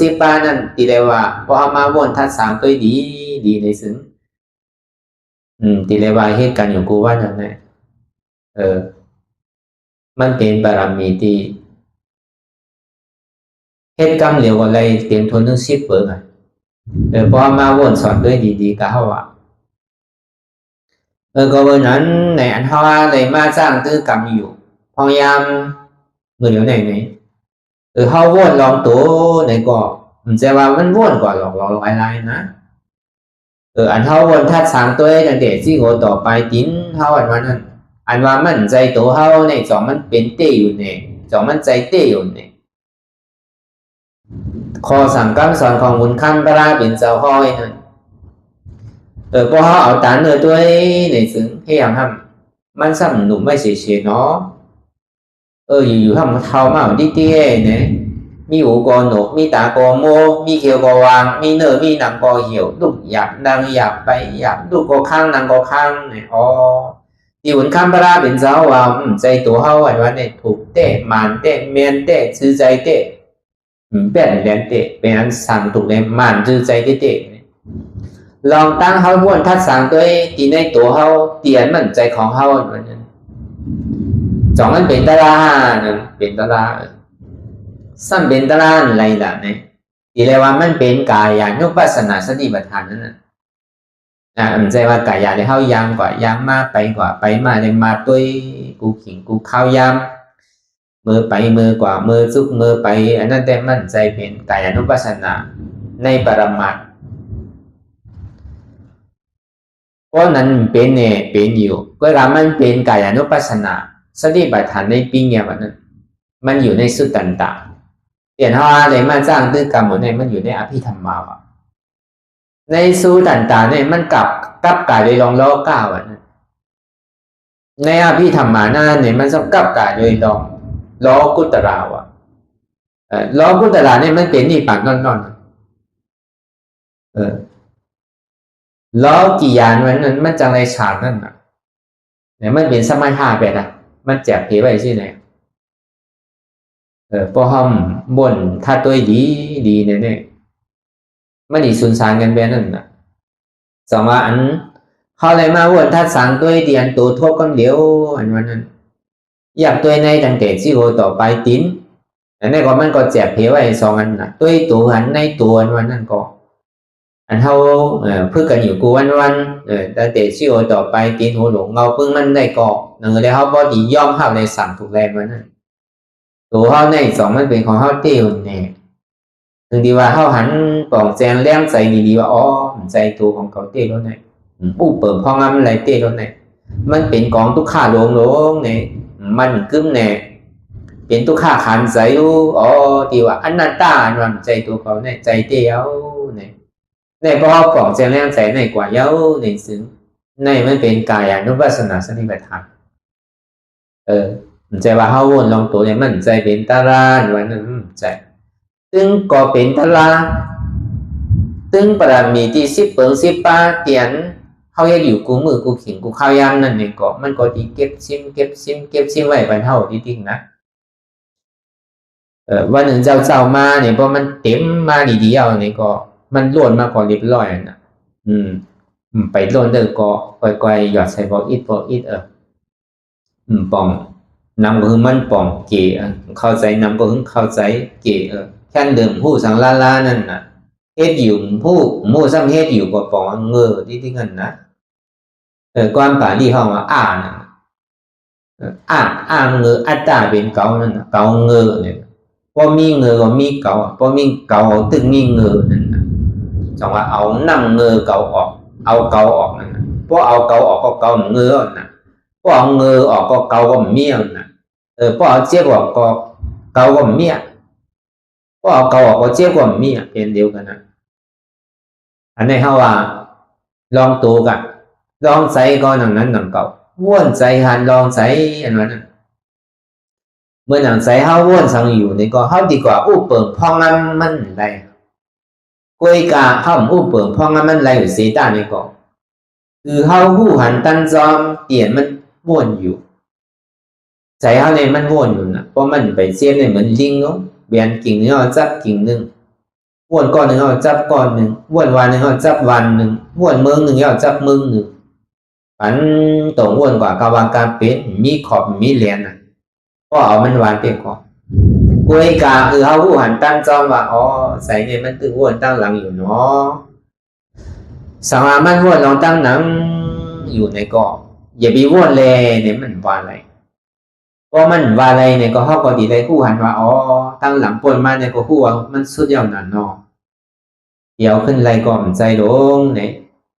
10 นั้นที่เรียกว่าพอเอามาวนทัดสามตัวดีในซึ้งที่เรียกว่าเหตุการณ์อยู่กูว่านั่นแหละมันเป็นบารมีที่เหตุกรรมเหลวอะไรเตรียมทนถึง10ไงพอเอามาวนสอนด้วยดีๆก็เฮาว่าก็วันนั้นในอันเฮาว่าได้มาสร้างตื้อกรรมอยู่พยายามมือเดียวไหนเขาวนลองตัวในก็มันจะว่ามันวนกว่าหลอกอะไรนะอันเขาวนทัดสามตัวจังเด็ดที่โหต่อไปติ้นเขาอันว่านั้นอันว่ามันใจตัวเขาในสองมันเป็นเตยอยู่เนี่ยสองมันใจเตยอยู่เนี่ยคอสั่งคำสอนของบุญคำพระราเป็นเจ้าห้อยนั่นพอเขาเอาตาเนื้อตัวในซึ้งให้อย่างทำมันซ้ำหนุ่มไม่เฉยๆเนาะอยู่ทำเท่ามากดิเตี้ยเนี่ยมีหูกอหนกมีตากอโมมีเขียวกอวางมีเนื้อมีหนังกอเหี่ยวลูกหยาบดังหยาบไปหยาบลูกกอข้างหนังกอข้างเนี่ยที่หุ่นข้ามพระราเป็นเจ้าว่าใจตัวเฮาอันว่าเนี่ยถูกเตะมานเตะเมียนเตะซื้อใจเตะเป็นแดนเตะเป็นอันสั่งถูกเลยมานซื้อใจเตะลองตั้งเฮาวนทัดสั่งตัวที่ในตัวเฮาเตียนมันใจของเฮาอันนั้นสองมันเป็นตารางนั่นเป็นตารางซ้ำเป็นตารางอะไรล่ะเนี่ยที่เรียกว่ามันเป็นกายานุปัสสนาสติปัฏฐานนั่นน่ะมันใจว่ากายาได้เข้ายามกว่ายามมาไปกว่าไปมาได้มาด้วยกูขิงกูเข้ายามมือไปมือกว่ามือซุกมือไปอันนั้นแต่มันใจเป็นกายานุปัสสนาในปรมัตถ์เพราะนั้นเป็นเนี่ยเป็นอยู่เวลามันเป็นกายานุปัสสนาสติปัฏฐานในปีเงียบนั้นมันอยู่ในสุตตันตะเปลี่ยนว่าอะไรมาสร้างตื้อกรรมหมดเนี่ยมันอยู่ในอภิธรรมาวะในสุตตันตะเนี่ยมันกลับกายโดยลองล้อก้าวในอภิธรรมาหน้าเนี่ยมันต้องกลับกายโดยลองล้อกุตราวะล้อกุตระเนี่ยมันเป็นนี่ปากนอนล้อกี่ยานนั้นมันจังไรฉากนั่นน่ะเนี่ยมันเป็นสมัย5ไปนะมันแจกเพไว้ใช่ไหมพอห้อมบ่นถ้าตัวดีเนี่ยมันอีสุนสารกันแบบนั้นนะสองว่าอันเขาเลยมาบ่นถ้าสั่งตัวเดียนตัวทบกันเดียวอันวันนั้นอยากตัวในตั้งแต่ที่โหต่อไปติ้นอันนี้ก็มันก็แจกเพไว้2อันนะตัวหันในตัววันนั้นก็อันเขาเพื่อกันอยู่กูวันตั้งแต่ที่โหต่อไปติ้นหัวหลงเงาพึ่งมันได้ก็หนึ่งเลยเขาบอดีย่อมเข้าในสั่งถูกแรงวันนั้นตัวเขาใน2มันเป็นของเขาเตี้ยวเนี่ยถึงดีว่าเขาหันปองแจงแรงใจดีว่าใจตัวของเขาเตี้ยวเนี่ยเปิดห้องมันอะไรเตี้ยวเนี่ยมันเป็นกองทุกข้าลงเนี่ย มันกึ้มเนี่ยเป็นตัวข้าขันใจอ๋อดีว่าอนัตตามันใจตัวเขาเนี่ยใจเดียวเนี่ยในพอปล่องใจแรงใจในกว่าเย้าในซึ่งในมันเป็นกายานุปัสสนาสติปัฏฐานใจว่าเฮาวนลองตัวเนี่ยมันใจเป็นตารางวันนั้นใจซึ่งก็เป็นตารางซึ่งปรามีที่10 เปิง10 ป้าเตียนเขาอยากอยู่กูมือกูขิงกูข้าวยามนั่นเนี่ยก็มันก็ที่เก็บซิมไว้บรรเทาจริงๆนะวันหนึ่งเจ้ามาเนี่ยพอมันเต็มมาดีๆเอาเนี่ยก็มันล้วนมาก่อนเรียบร้อยนะไปล้วนเด้อก็ก่อยๆหยอดใส่พออิดป่องนำก็คือมันป่องเก๋เข้าใจนำก็คือเข้าใจเก๋แค่เดิมผู้สังลานั่นน่ะเฮ็ดอยู่ผู้มู่ซ้ำเฮ็ดอยู่ก็ป่องเงอที่เงินนะความป่าที่ห้องว่านะเงออัตตาเป็นเก่านั่นเก่าเงอเนี่ยพอมีเงอก็มีเก่าพอมีเก่าตึงมีเงอนั่นนะจังว่าเอานำเงอเก่าออกเอาเก่าออกนั่นนะพอเอาเก่าออกก็เก่าเงอน่ะพอเอาเงอออกก็เก่าก็เมี่ยน่ะพอเอาเจี๊ยบออกก็เก่าก็เมี่ยพอเอาเก่าออกก็เจี๊ยบก็เมี่ยเป็นเดียวกันนะอันนี้เฮาว่าลองตัวกันลองใจก็หนังนั้นหนังเก่าว่วนใจหันลองใจอันนั้นเมื่อหนังใจเฮาว่วนสังอยู่นี่ก็เฮาดีกว่าอู้เปิงพองมันได้กวยกาเฮาอู้เปิงพองมันได้อยู่สีตานี่ก็คือเฮาหู้หันตั้นจอมเตียนมันว่วนอยู่ใจเฮาเนี่ยมันว่วนอยู่นะเพราะมันไปเสียเนี่ยเหมือนลิงเนาะเบียนกิ่งนึงเอาจับกิ่งนึงว่วนก้อนนึงเอาจับก้อนนึงว่วนวันนึงเอาจับวันนึงว่วนเมืองนึงเอาจับเมืองนึงอันตรงว่วนกว่ากาวาการเป็นมีขอบมีเหรียญน่ะก็เอามันวานเป็นขอบกวยกาคือเฮาหู้หันตั้งจอมว่าอ๋อใส่เนี่ยมันตึงว่วนตั้งหลังอยู่เนาะสมามันว่วนลองตั้งหนังอยู่ในเกาะอย่าไปว่วนเลยเนี่ยมันว่าอะไรเพราะมันว่าอะไรเนี่ยก็เฮาก็ดีได้คู่หันว่าอ๋อตั้งหลังป่นมาเนี่ยก็คู่ว่ามันสุดยอดนั่นเนาะเดี๋ยวขึ้นไรก็มันใจลงเนี่ย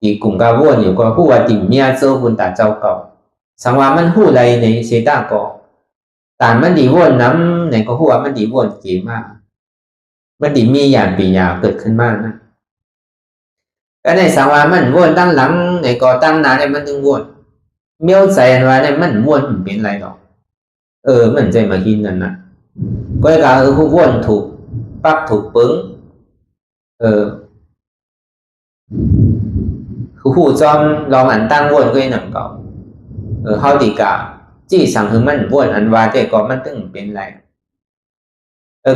อีกกลุ่มกาว่วนอยู่ก็คู่ว่าติ่มเมียเจ้าบุญตาเจ้าเก่าสังว่ามันคู่ไรในเสตาก็ตานมันดีว่วนน้ำเนี่ยก็คู่ว่ามันดีว่วนเก๋มากมันดีมีอย่างปียาเกิดขึ้นมากนะก็ในสังว่ามันว่วนตั้งหลังเนี่ยก็ตั้งหน้าเนี่ยมันถึงว่วนเมียวใจว่าเนี่ยมันว่วนมันเป็นไรหรอกมันใจมากินนั่นนะก็กาผู้ว่วนถูกปักถูกปึ้งคือผู้จอมลองอันตั้งว่วนก็ยังหนังเก่าเฮาดีกาจี้สั่งคือมันว่วนอันว่าแต่ก็มันตึงเป็นไร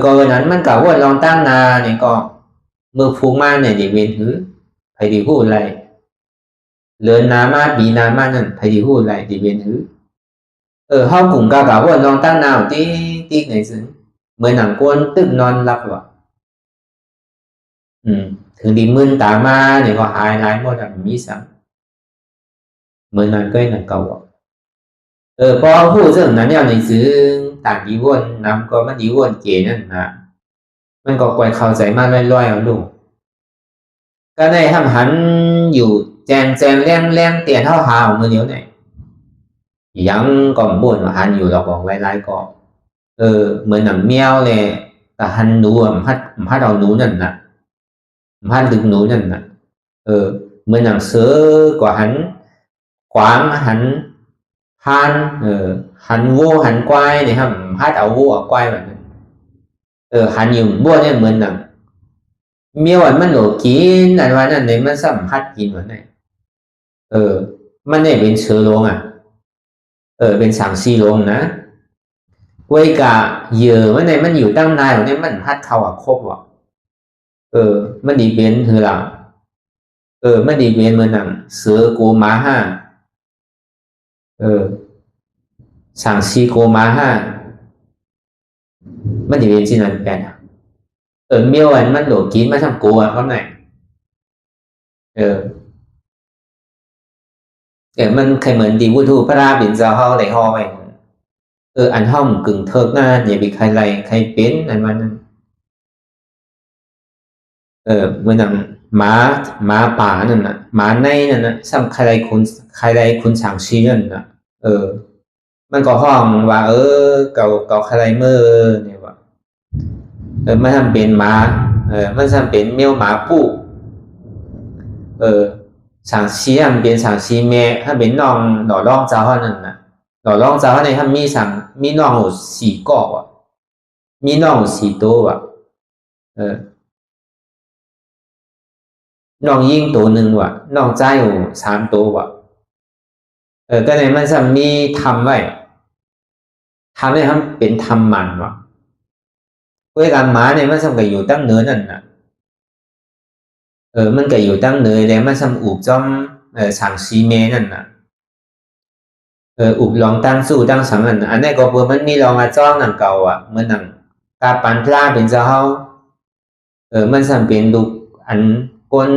ก็วันนั้นมันกะว่วนลองตั้งนาเนี่ยก็มือฟูมาเนี่ยดีเวนหือไผดีพูดอะไรเลือนนามาบีนามานั่นไผดีพูดอะไรดีเวนหือเฮากลุ่มกะว่วนลองตั้งนาที่ไหนซึ่งเหมือนหนังกวนตึกนอนหลับว่ะถึงดีมึนตามาเนี่ยก็หายหมดมีสังเหมือนนั้นก็หนังเก่าพอพูดเรื่องนั้นเนี่ยในซื้อต่างดีวนนำก็มันดีวนเกนั่นนะมันก็กวยเข้าใจมากลอยๆเอาลูกก็ได้ทำหันอยู่แจงแรงเตียนเท่าหาของมือเดียวเนี่ยยังก็บ่นว่าหันอยู่เราบอกหลายๆก็เหมือนหนังเมียวเลยแต่หันหนูพัดเอาหนูนั่นน่ะพัดดึงหนูนั่นน่ะเหมือนหนังเสือกว่าหันขวางหันหันหันวัวหันควายเนี่ยครับพัดเอาวัวเอาควายแบบนั้นหันอยู่บัวเนี่ยเหมือนหนังเมียวอันมันโหลกินอันว่านั่นเนี่ยมันสัมผัสกินวันไหนมันเนี่ยเป็นเชื้อโรคเป็นสังซีโรคนะไว้กะเหยื่อวันไหนมันอยู่ตั้งนานวันนี้มันพัดเข้าครบว่ะมันดีเป็นคือเรามันดีเป็นเหมือนหนังเสือกูม้าห้าสังซีกูม้าห้ามันดีเป็นที่นั่นแปลนะเมียวอันมันโหลกินมาทำกูเขาไหนมันใครเหมือนดีวุฒิพระราบินเจ้าเฮาไหลฮอไปอันห้อมกึ่งเทิกหน้าอย่าไปใครไรใครเป็นอันวันนั้นเมื่อนั้นหมาป่านั่นน่ะหมาในนั่นน่ะซ้ำใครไรคุณสั่งชี้นั่นน่ะ มันก็ห้องว่าเก่าอะไรเมื่อเนี่ยว่ามันทำเป็นหมามันทำเป็นเมียวหมาปู้สั่งซีมันเป็นสั่งซีแม่ถ้าเป็นน้องหล่อร้องเจ้านั่นนะหล่อร้องเจ้าในถ้ามีน้องอยู่4个อ่ะมีน้อง4ตัวอ่ะน้องยิงตัวหนึ่งว่ะน้องใจอยู่3ตัวว่ะก็เลยมันจะมีทำไว้ทำให้ทำเป็นทำมันว่ะเวลาหมาเนี่ยมันจะก็อยู่ตั้งเนื้อนั่นน่ะมันก็อยู่ตั้งเนื้อแล้วมันจะอุบจอมสั่งซีเมนั่นน่ะอุบลองตั้งสู้ตั้งสังนั่นอันนี้ก็เบอร์มันมีลองมาจ้องนั่งเก่าอ่ะเหมือนนั่งกาปันพลาเป็นเจ้ามันจะเป็นลูกอันก้น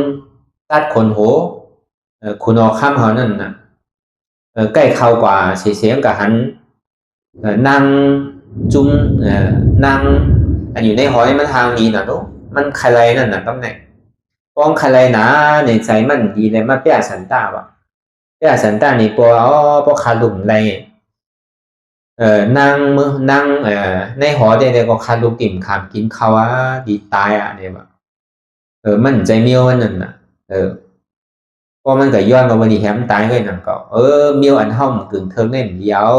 ตัดขนโหคุณออกข้ามเขานั่นน่ะใกล้เข้ากว่าเสียงกับหันนั่งจุ้มนั่งอยู่ในหอยมันทางนี้น่ะลูกมันใครนั่นน่ะตำแหน่งป้องใครนะในใจมันดีเลยมาเปียสันตาว่ะเปียสันตานี่พอขาหลุมอะไรนั่งในหอได้ก็ขาหลุมติ่มขามกินข้าวดีตายอ่ะเนี่ยแบบมันใจเมียวนั่นน่ะพอมันก็ย้อนมาวันนี้แฮมตายก็นั่นก็เมียวอันห้องกึ่งเทิงเนี่ยเดียว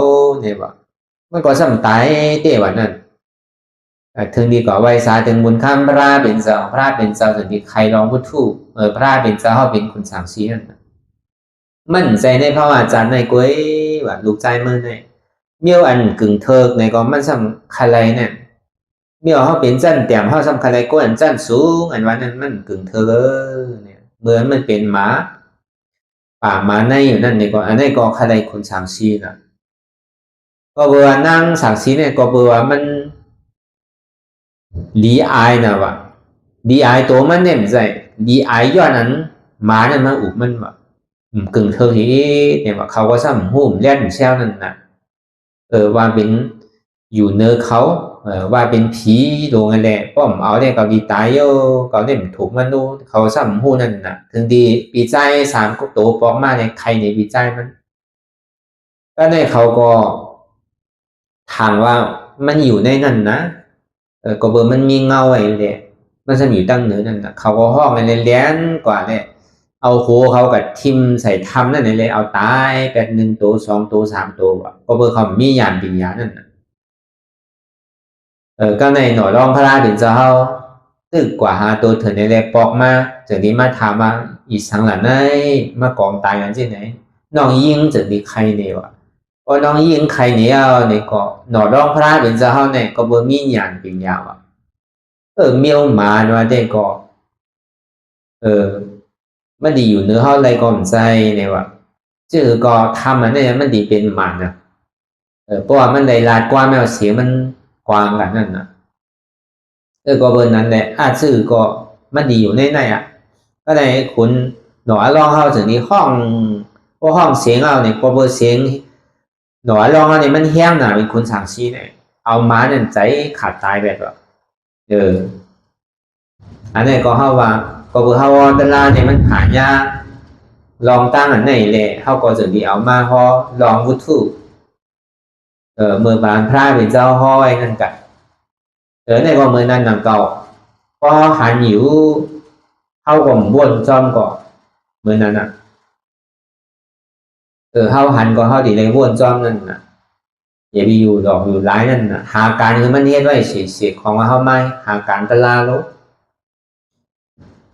เนี่ยแบบมันก็ซ้ำตายเต้วันนั้นถึงดีกว่าไว้สาถึงบุญข้ามพระเป็นเจ้าพระเป็นเจ้าถึงที่ใครลองพุทธุพระเป็นเจ้าเขาเป็นคุณสามชี้นั่นมั่นใจในพระอาจารย์ในกุ้ยว่าลูกใจมือในเมียวอันกึ่งเทิกในก็มันซ้ำใครเนี่ยเมียวเขาเป็นจันเตี่ยมเขาซ้ำใครก็อันจันสูงอันวันนั้นมันกึ่งเทิกเนี่ยเหมือนมันเป็นหมาป่าหมาในอยู่นั่นนี่ก็อันนี้ก็ใครคุณสามชี้น่ะก็เบอร์นั่งสามชี้เนี่ยก็เบอร์มันดีไอนะวะดีไอตัวมันเนี่ยไม่ใช่ดีไอย้อนนั้นหมาเนี่ยมันอุบมันแบบกึ่งเธอที่เนี่ยว่าเขาก็ซ้ำหุ่มเล่นเซลนั่นนะว่าเป็นอยู่เนื้อเขาว่าเป็นผีโดนอะไรป้อมเอาเนี่ยเขาดีตายโย่เขาเนี่ยถูกมันดูเขาซ้ำหุ่นนั่นนะถึงดีปีใจ3ก็ตัวปอกมาเนี่ยใครเนี่ยปีใจมันก็ในเขาก็ถามว่ามันอยู่ในนั่นนะก็เบอร์มันมีเงาไอ้เลยมันจะอยู่ตั้งเหนือนั่นนะเขาก็ห้องมันเลี้ยนกว่าเนี่ยเอาโคเขากับทิมใส่ทำนั่นเลยเอาตายแบบ1 ตัว2 ตัว3 ตัวอ่ะก็เบอร์เขามียานปิญญานั่นนะก็ในหน่อยรองพระราดินเจ้าตึกกว่า5 ตัวเถิดในเลยปอกมาจากนี้มาถามมาอีสังหลังไหนมากองตายกันที่ไหนน้องยิงจากนี้ใครเนี่ยวะพอน้องยิงใครเนี่ยเนี่ยก็หน่อร้องพระเป็นเจ้าเนี่ยก็บ่มีหยานเป็นยาวอ่ะเมียวหมาว่าได้ก็มันดีอยู่เนื้อเฮาอะไรก็ไม่ใช่เนี่ยว่าชื่อก็ทำมันเนี่ยมันดีเป็นหมันนะเพราะว่ามันได้ลาดกว่าแมวเสียมันกว้างกันนั่นนะก็เบอร์นั้นแหละชื่อก็มันดีอยู่ในอ่ะก็ได้คุณหน่อร้องเฮาถึงนี้ห้องพอห้องเสียงเอาเนี่ยก็เบอร์เสียงหน่อร้องเอาเนี่ยมันแห้งหนาเป็นคุณสั่งชี้เนี่ยเอาม้าเนี่ยใจขาดตายแบบว่าอันนี้ก็เฮาว่าก็เบอร์เฮาตลาดเนี่ยมันหายากลองตั้งอันไหนเลยเฮาก็จะดีเอามาพอลองวุฒิเมื่อบานพระเป็นเจ้าห้อยนั่นกันในก็เมื่อนั้นนังเก่าพอหันอยู่เฮาก็บ้วนจอมก็เมื่อนั้นน่ะเฮาหันก็เฮาดีเลยบ้วนจอมนั่นน่ะอย่าไปอยู่ดอกอยู่ร้ายนั่นน่ะหาการคือมันเฮ็ดไว้เสียของว่าเฮาไม่หาการตลาดแล้ว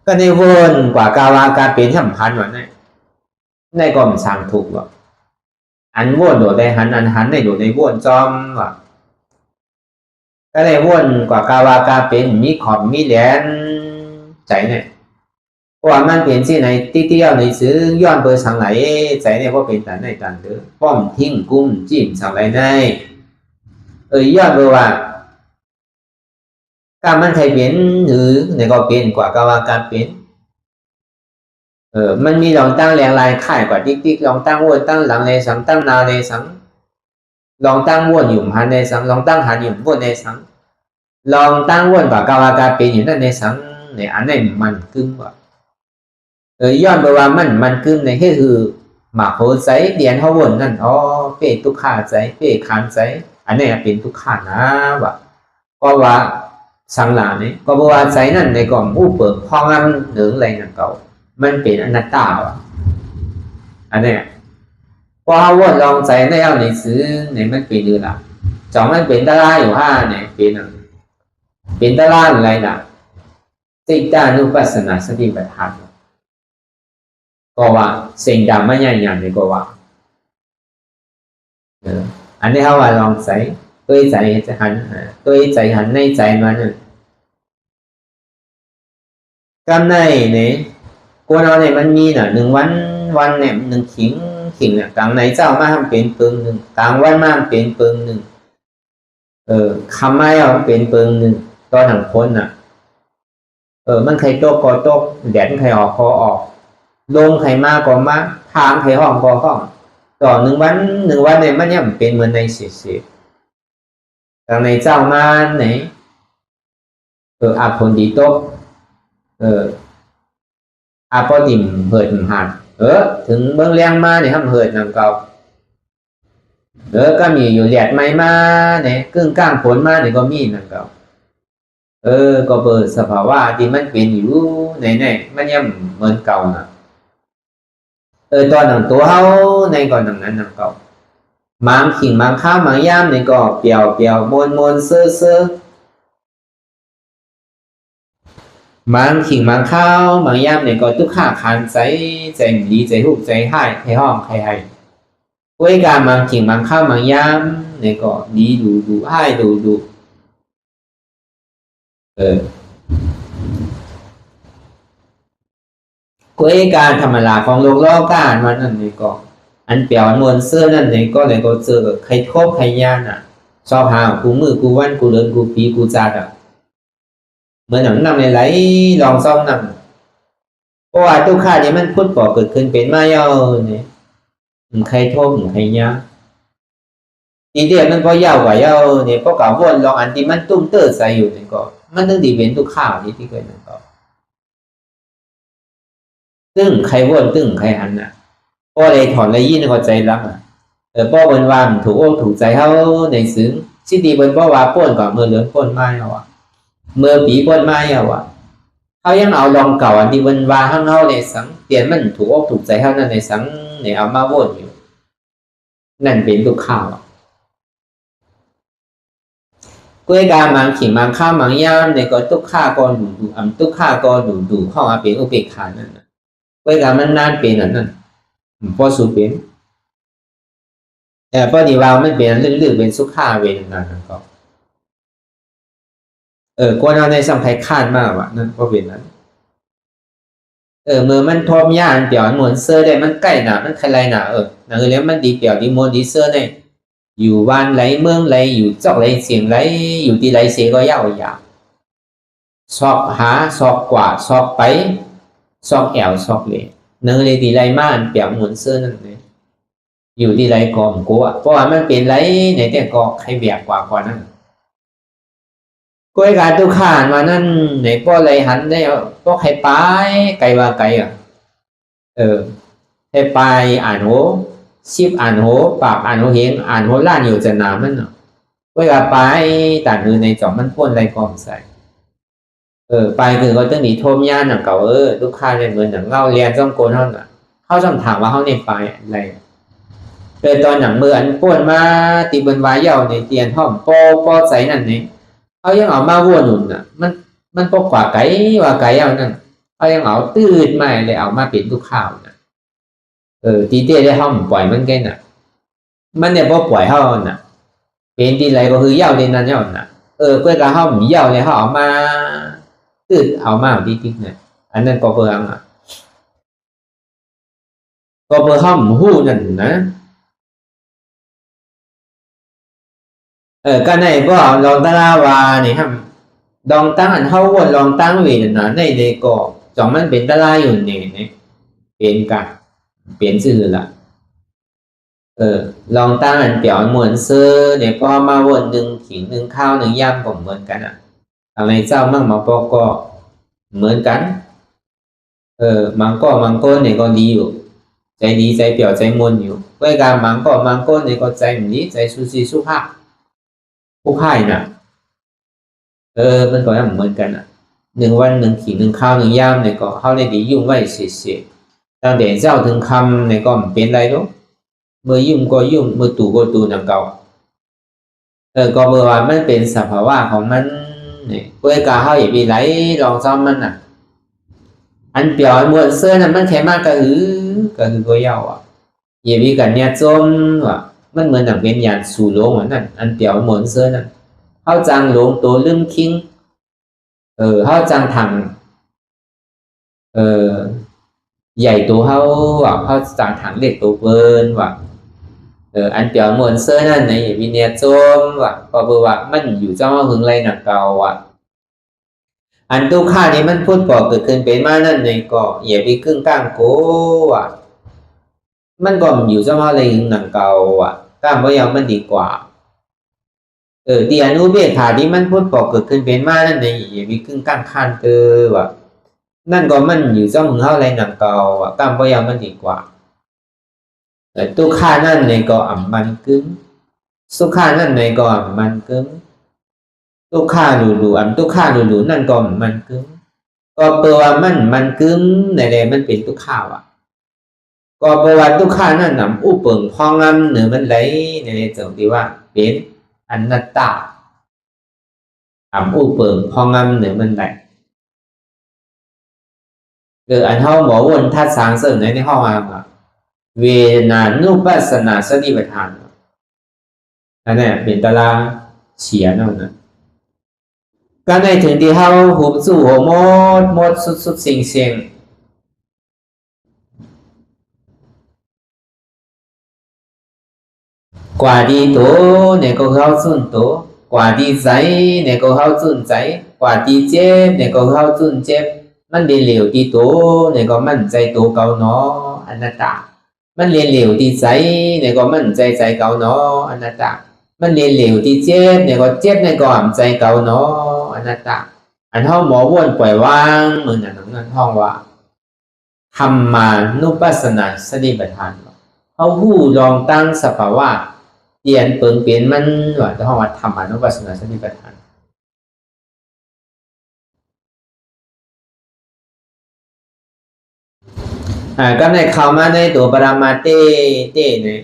ก็ในวนกว่ากาวาการเป็นสำคัญว่าในก็มันสร้างถูกว่าอันวนโดดได้หันในโดดได้วนจอมว่าก็ในวนกว่ากาวาการเป็นมีขอบมีแหลนใจเนี่ยเพราะว่ามันเป็นที่ไหนที่เที่ยวในซื้อย้อนเบอร์สังไหลใจเนี่ยเพราะเป็นแต่ในตันเด้อป้อมทิ้งกุ้มจิ้มสังไหลในย้อนเบอร์ว่าการมันใครเป็นหรือในก็เป็นกว่ากาวาการเป็นมันมีลองตั้งแรงลายข่ายกว่าติ๊กลองตั้งวนตั้งหลังในสังตั้งนาในสังลองตั้งวนหยุ่มหันในสังลองตั้งหันหยุ่มวนในสังลองตั้งวนกว่ากาวาการเป็นอยู่นั่นในสังในอันไหนมันกึ่งว่าย้อนไปว่ามันกึ่งในคือ มาโหใจเดียนเขาวนนั่นอ๋อเป้ทุกขาใจเป้ขานใจอันนี้เป็นทุกขานะว่ะก็ว่าสังหลานี่ก็บอกว่าใจนั่นในกล่อมผู้เปิดพองอันหนึ่งอะไรนั่นเก่ามันเป็นอนัตตาว่ะอันนี้พอเขาวนลองใจในเอาในซื้อในมันเป็นอยู่ละจอมมันเป็นตาลาอยู่ห้าเนี่ยเป็นตาลาอะไรล่ะจิตตานุปัสสนาสติปัฏฐานก็ว่าสิ่งดำไม่ใหญ่ใหญ่เลยก็ว่าอันนี้เขาว่าลองใส่ตัวใจจะหันตัวใจหันในใจมันกำในเนี่ยกูเอาเนี่ยมันมีน่ะ1 วันเนี่ย1 ขิงเนี่ยกลางในเจ้ามาทำเป็นปึงหนึ่งกลางวันมาเป็นปึงหนึ่งคำไม่เอาเป็นปึงหนึ่งตอนหนังพ้นน่ะมันใครโตก็โตแดดใครออกก็ออกลมใครมาก็มาทางใครห้องก็ห้องต่อ1 วันเนี่ยมันยังเป็นเหมือนในเสียกลางในเจ้ามาไหนอาผลดีโตอาพอดิ่มเหิดหัดถึงเบื้องเลี้ยงมาเนี่ยทำเหิดนำเก่าก็มีอยู่แหลดไม้มาเนี่ยกึ่งกลางผลมาเนี่ยก็มีนำเก่าก็เปิดสภาวะที่มันเป็นอยู่ในมันยังเหมือนเก่านะตอนหนังตัวเขาในก่อนหนังนั้นนำเก่ามังขิงมังข้าวมังย่ามเนี่ยก็เปียวมนเซ่อมังขิงมังข้าวมังย่ามเนี่ยก็ทุกข้าคันใจดีใจหุบใจให้ให้ห้องให้เว้ยการมังขิงมังข้าวมังย่ามเนี่ยก็ดีดูให้ดูเว้ยการธรรมดาของโลกล้อการมันนั่นนี่ก็อันเปียวมวนเสื้อนั่นนี่ก็เลยก็เจอใครคบใครย่านชอบหากูมือกูวันกูเดินกูปีกูจัดเหมือนหนังนำในไหลลองซ่อมนำเพราะว่าทุกข้านี้มันพูดก่อเกิดขึ้นเป็นมาเยาเนี่ยใครโทษใครยาทีเดียวมันก็ยาวกว่าเยาเนี่ยเพราะกับวนลองอันที่มันตุ้มเติร์ใส่อยู่เนี่ยก็มันต้องดีเป็นทุกข้าวที่เกิดนั่นก็ตึ้งใครวนตึ้งใครอันเพราะอะไรถอนอะไรยี่นก็ใจรักเพราะบนวามถูกใจเขาในซึ้งสิ่งดีบนเพราะว่าป้นก่อนเมื่อเหลือป้นมาเอาเมื่อปีป้นมาเอาเขายังเอาลองเก่าอันที่บนวาข้างเขาในสังเปลี่ยนมันถูกใจเขานั่นในสังในเอามาวนอยู่นั่นเป็นทุกข้าวกล้วยกามังขิงมังข้าวมังย่ามในก็ทุกข้าก็ดูทุกข้าก็ดูเข้ามาเป็นอุเบกขานั่นกล้วยกามันนานเป็นนั่นพอสูเป็นแต่พอดีว่าไม่เป็นเรื่องเป็นสุขาเวรนั่นก็คนเอาในสัมผัสคาดมากว่ะนั่นก็เป็นนั้นเมื่อมันทอมย่านเปียวมวนเสื้อได้มันใกล้หนามันใครไรหนานั่นแล้วมันดีเปียวดีมวนดีเสื้อได้อยู่บ้านไรเมืองไรอยู่จอกไรเสียงไรอยู่ที่ไรเสียก็ยาวสอบหาสอบกว่าสอบไปสอบแอวสอบเลยนั่นเลยที่ไรม่านเปียวมวนเสื้อนั่นเลยอยู่ที่ไรก่อนกูเพราะว่ามันเป็นไรในแต่ก็ใครเบียกกว่าก่อนนั่นกล้วยการทุกข้ามานั่นในป้อไรหันได้ป้อใครไปไกลว่าไกลให้ไปอ่านโหชิบอ่านโหปากอ่านโหเฮงอ่านโหล้านอยู่จะนามันกล้วยการไปแต่คือในจอมมันพ่นไรกองใส่ไปคือก็ต้องหนีโทมย่านหนังเก่าทุกข้าในเหมือนหนังเล่าเรียนจ้องโกนเท่านั้นเขาจำถามว่าเขาเนี่ยไปอะไรตอนหนังเมื่ออันพ่นมาตีบนวายเยาในเตียนห้องป้อใส่นั่นนี่เขายังเอามาวนหนุนมันปกกว่าไก่เอานั่นเขายังเอาตื่นมาเลยเอามาเป็นทุกข่าวทีเดียวได้ห้องปล่อยมันแค่น่ะมันเนี่ยพอปล่อยเขาเป็นทีไรก็คือเย้าในนั้นเย้าเพื่อการห้องเย้าเนี่ยเขาเอามาตื่นเอามาติ๊กเนี่ยอันนั้นก็เพื่อก็เพื่อห้องหู้นั่นนะก็ในก็ลองตาราวาเนี่ยครับลองตั้งอันเขาวนลองตั้งเวทนาในก็จองมันเป็นตารายอยู่เนี่ยเป็นกันเปลี่ยนชื่อละลองตั้งอันเปียวเหมือนเสื้อเนี่ยพอมาวน1 ขิง1 ข้าว1 ย่ำก็เหมือนกันอะไรเจ้ามั่งมาปอก็เหมือนกันมังก็เนี่ยก็ดีอยู่ ใจดีใจเปี่ยวใจมนอยู่เว้ยการบางคนเนี่ยก็ใจเหมือนนี้ใจสุภาพผู้พ่ายน่ะมันก็เหมือนกันอ่ะ1 วัน1 ขี1 ข้าว1 ยามเนี่ยก็เขาเลยดียุ่งไว้เสียตั้งแต่เจ้าถึงคำเนี่ยก็ไม่เป็นไรลูกเมื่อยุ่งก็ยุ่งเมื่อตู่ก็ตู่นั่งเก่าก็เมื่อว่ามันเป็นสภาวะของมันเนี่ยเว้ยการเขาอย่าไปไหลลองซ้อมมันอ่ะอันเปลี่ยวมวลเสื้อน่ะมันแค่มากก็ก็ยาวอ่ะอย่าไปกันเนี่ยจมว่ะมันเหมือนหนังเป็นยานสู่โลงเหมือนนั่นอันเปลี่ยวมวลเสื้อนั่นเขาจางลงตัวลืมคิงเขาจางถังใหญ่ตัวเขาจางถังเล็กตัวเบิร์นว่ะอันเปลี่ยวมวลเสื้อนั่นในอย่าไปเนี่ยจมว่ะก็เบอร์ว่ามันอยู่เจ้าหึงไรหนักเก่าว่ะอันทุกข้านี้มันพูดบอกเกิดขึ้นเป็นมานั่นในก็อย่าไปครึ่งกลางโกว่ะมันก็อยู่เจ้าอะไรหนังเก่าว่ะกล้ามพยายามมันดีกว่าที่อนุเบกขาที่มันพูดบอกเกิดขึ้นเป็นมานั่นในอย่าไปครึ่งกลางข้านว่ะนั่นก็มันอยู่เจ้าของอะไรหนังเก่าว่ะกล้ามพยายามมันดีกว่าทุกข้านั่นในก็อ่ำมันกึ้งสุขข้านั่นในก็อ่ำมันกึ้งทุกข้าดูอันทุกข้าดูนั่นก็มันกึ้งก็แปลว่ามันกึ้งในใดมันเป็นทุกข้าว่ะก็แปลว่าทุกข้านั่นนำอุปเปิงพองงำเหนือมันไหลในจังที่ว่าเป็นอนัตตาอุปเปิงพองงำเหนือมันไหลอันเท่าหมอวนทัดสางเสริมในห้องอ่ะเวนานุปัสสนาสติปัฏฐานอันนี้เป็นตารางเฉียนเอานะก็ในถึงที่เขาหุบสู่หัวหมดสุดสิ่งกว่าดีโตเนี่ยก็เข้าจุนโตกว่าดีใจเนี่ยก็เข้าจุนใจกว่าดีเจ็บเนี่ยก็เข้าจุนเจ็บมันเรียนเหลวดีโตเนี่ยก็มั่นใจโตเก่าเนาะอนัตตามันเรียนเหลวดีใจเนี่ยก็มั่นใจเก่าเนาะอนัตตามันเรียนเหลวดีเจ็บเนี่ยก็เจ็บเนี่ยก็อ่ำใจเก่าเนาะอนัตตาอันห้องหมอวนปล่อยวางเหมือนนั้นห้องว่าธรรมานุปัสสนาสติปัฏฐานเขาหู้ลองตั้งสภาวะเปลี่ยนเปลี่ยนมันว่าห้องว่าธรรมานุปัสสนาสติปัฏฐานก็ในเข้ามาในตัวปรามาเต้เนี่ย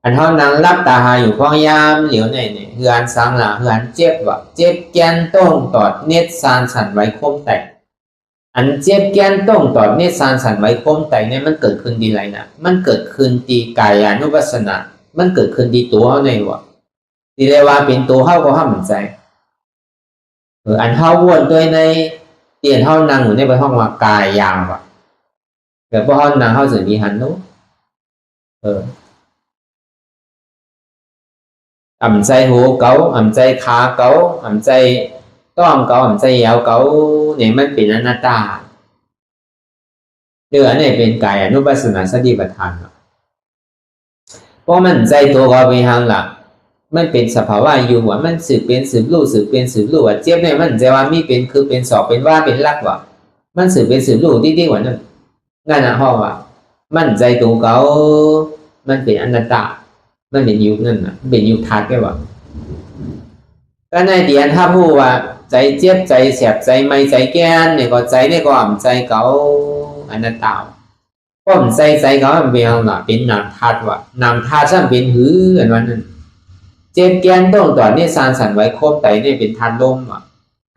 อันห้องนั่งรับตาหาอยู่พ้องยามเหลียวเนี่ยคืออันสังหละคืออันเจ็บว่ะเจ็บแกนต้องตอดเน็ตซานสันไว้คมแตกอันเจ็บแกนต้องตอดเน็ตซานสันไว้คมแตกเนี่ยมันเกิดขึ้นดีไรนะมันเกิดขึ้นตีกายานุปัสสนามันเกิดขึ้นดีตัวเขาในว่ะดีเลยว่าเป็นตัวเขาก็ห้ามใจอันเขาวนตัวในเตียนเขานั่งอยู่ในไปห้องว่ากายยาวว่ะแต่พอห้องนั่งเขาสื่อดีหันนู้อ่ำใจหัวเก๋าอ่ำใจขาเก๋าอ่ำใจต้อมเก๋าอ่ำใจยาวเก๋าเนี่ยมันเป็นอนัตตาอันนี้เป็นกายอนุปัสสนาสติปัฏฐานเพราะมันใจตัวก็เป็นทางหลักมันเป็นสภาวะอยู่ว่ามันสืบเป็นสืบรู้สืบเป็นสืบรู้ว่าเจ็บเนี่ยมันใจว่ามีเป็นคือเป็นสอบเป็นว่าเป็นลักว่ามันสืบเป็นสืบรู้ที่กว่านั้นนั่นนะห้องว่ามันใจตัวเก๋ามันเป็นอนัตตามันเป็นยุคนั่นน่ะเป็นยุคทัดแค่ว่าก็ในเดียนถ้าพูดว่าใจเจ็บใจแสบใจไม่ใจแก่นเนี่ยก็ใจเนี่ยก็อ่ำใจเก่าอนัตตาเพราะมันใจเก่ามันเป็นอะไรเป็นนามทัดว่านามทัดช่างเป็นหืออันวันนั้นเจ็บแก่นต้องต่อเนี่ยสารสั่นไว้โคบไตเนี่ยเป็นทัดลมว่ะ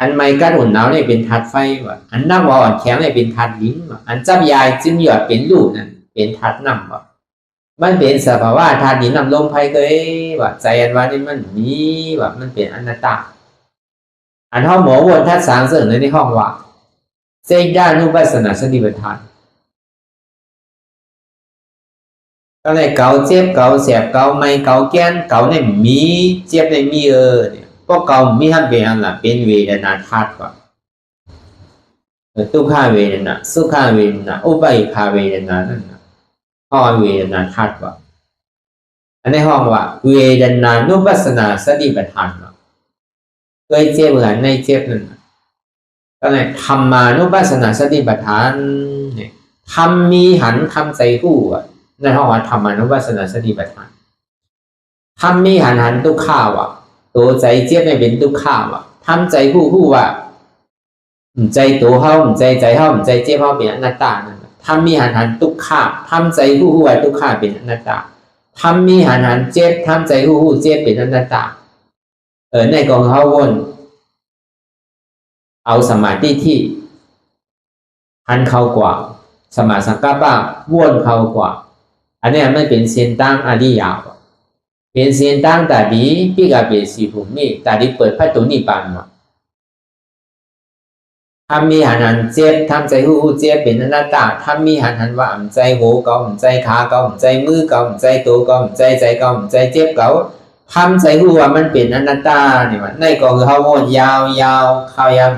อันไม่กัดอุ่นหนาวเนี่ยเป็นทัดไฟว่ะอันนั่งอ่อนแข็งเนี่ยเป็นทัดลิ้นว่ะอันจับยายจิ้มหยอดเป็นลูกนั่นเป็นทัดน้ำว่ะมันเป็นสภาวะธาตุดินน้ำลมไฟเคยว่าใจอันว่านี่มันมีว่ามันเป็นอนัตตาอันห้องหมอวนทัดสางเสริมในห้องว่าเจด้านุปัสสนาสติปัฏฐานก็เลยเกาเจ็บเกาแสบเกาไม่เกาแก้นเกาในมีเจ็บในมีเนี่ยพวกเกามีทำเป็นอะไรเป็นเวทนาธาตุว่าทุกขาเวทนาสุขาเวทนาอุปาขาเวทนานั่นห้องเวทนาธาตุว่าอันในห้องว่าเวทนานุปัสสนาสติปัฏฐานว่าเคยเจ็บเหมือนในเจ็บนั่นก็เลยธรรมานุปัสสนาสติปัฏฐานเนี่ยทำมีหันทำใจคู่ ในห้องว่าธรรมานุปัสสนาสติปัฏฐานธรรมมีหันทุกขาวะตัวใจเจ็บไม่เป็นทุกขาวะทำใจผู้ว่าใจตัวเฮาใจเฮาใจเจ็บเฮาเป็นอนัตตานั่นธรรมมีหันทุกขะทำใจผู้ว่าทุกขะเป็นอนัตตาธรรมมีหันเจ็บทำใจผู้เจ็บเป็นอนัตตาในกองเฮาวนเอาสมาธิที่หันเข้ากว่าสมาสังกัปปะวนเข้ากว่าอันนี้มันเป็นเส้นตั้งอริยะเป็นเส้นตั้งแต่ดีพี่ก็เป็นสีภูมิแต่ดีเปิดพระตุนิพพานมาทำมีหันเจ็บทำใจผู้เจ็บเป็นอนัตตาทำมีหันว่าใจหัวเก่าใจขาเก่าใจมือเก่าใจตัวเก่าใจเก่าใจเจ็บเก่าทำใจผู้ว่ามันเป็นอนัตตานี่ว่าในก็คือเฮาวนยาวๆเข้ายาม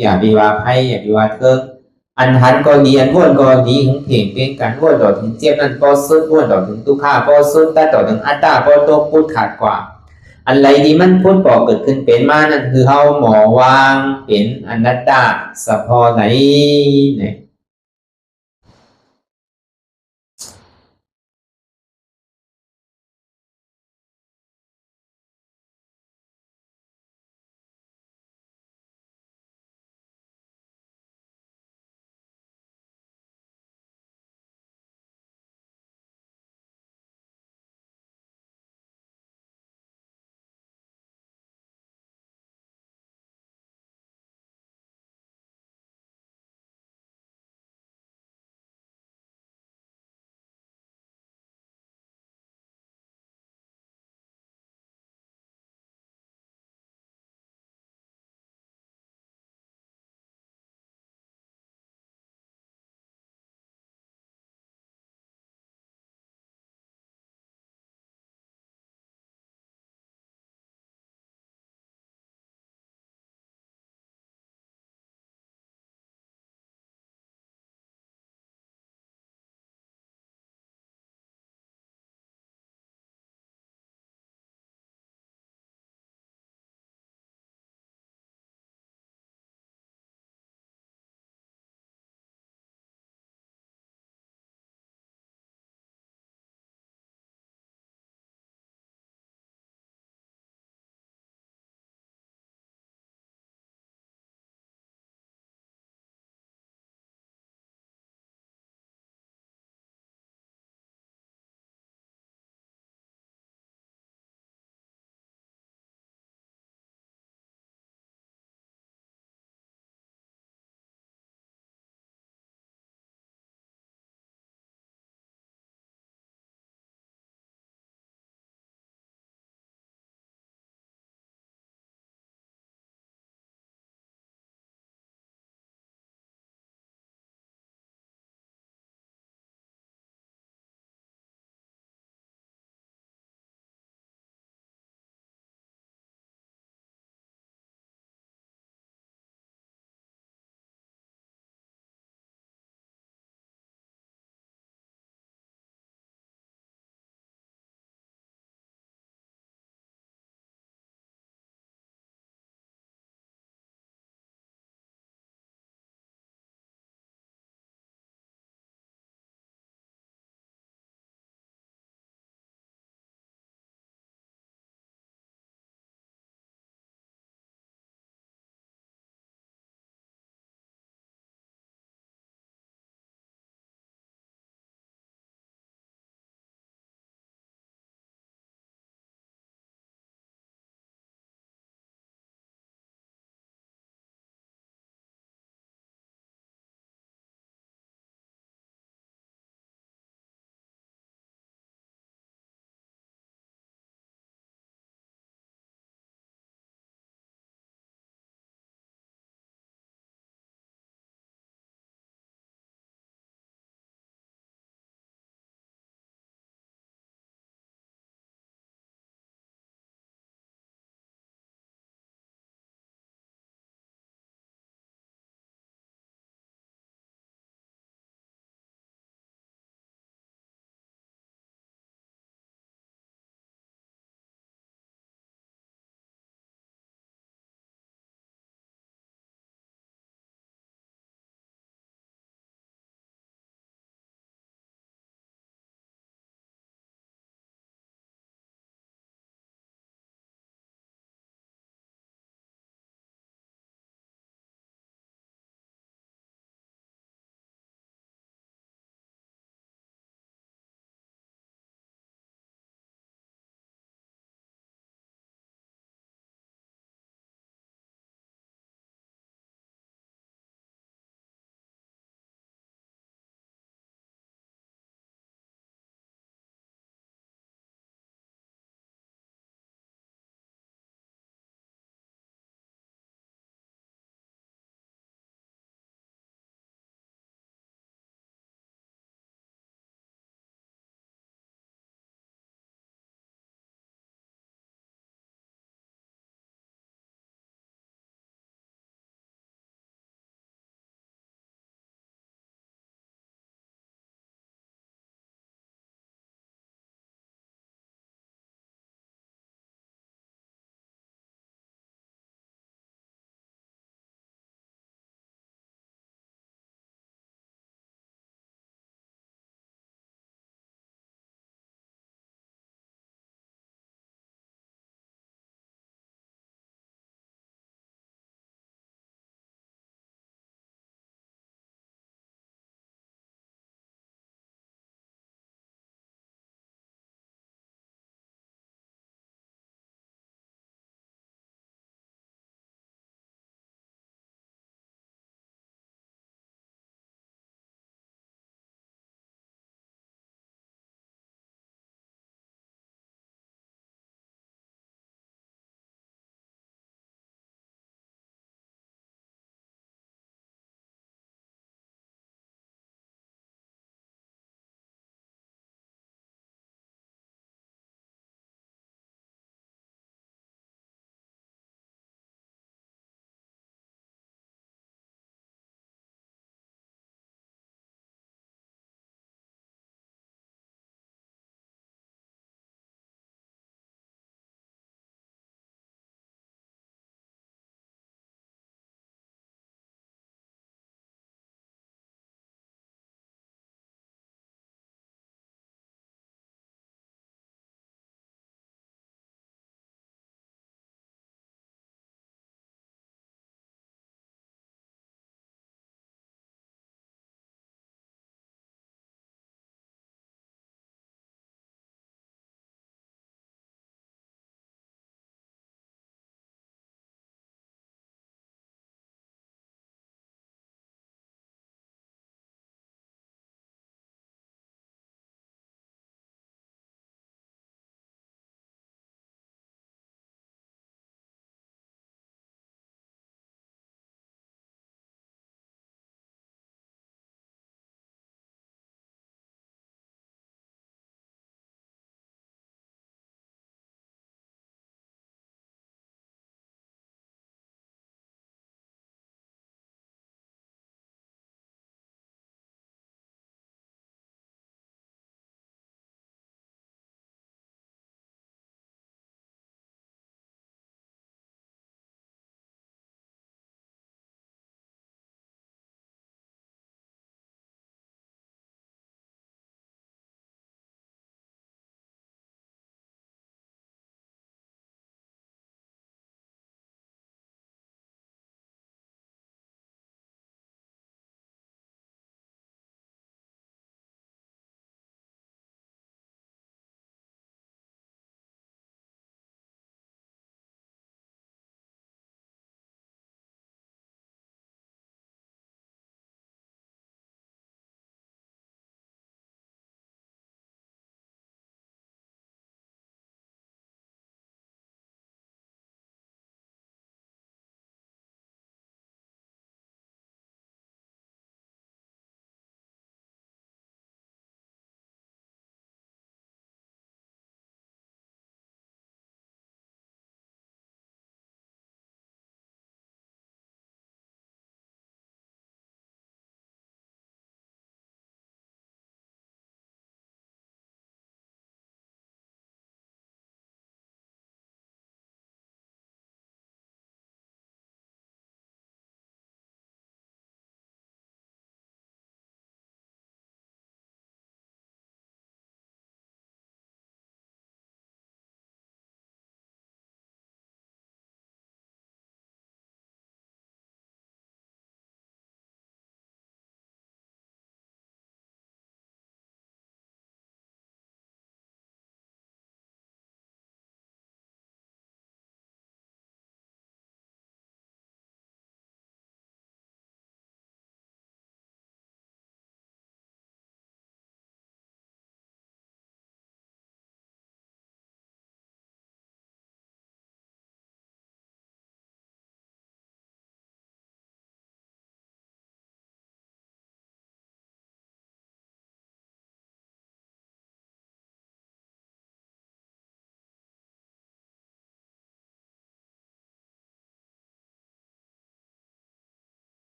อย่าไปว่าไผอย่าไปว่าเถิงอันหันก็ดีอันวนก็ดีถึงเพ่งเป็นกันวนต่อถึงเจ็บนั้นก็สุดวนต่อถึงทุกข์ก็สุดแต่ต่อถึงอัตตาก็ตกพุทธขาดกว่าอันไรที่มันพ้นปอกเกิดขึ้นเป็นมานั่นคือเฮาหมอวางเป็นอนัตตาสะพอไหนเนี่ย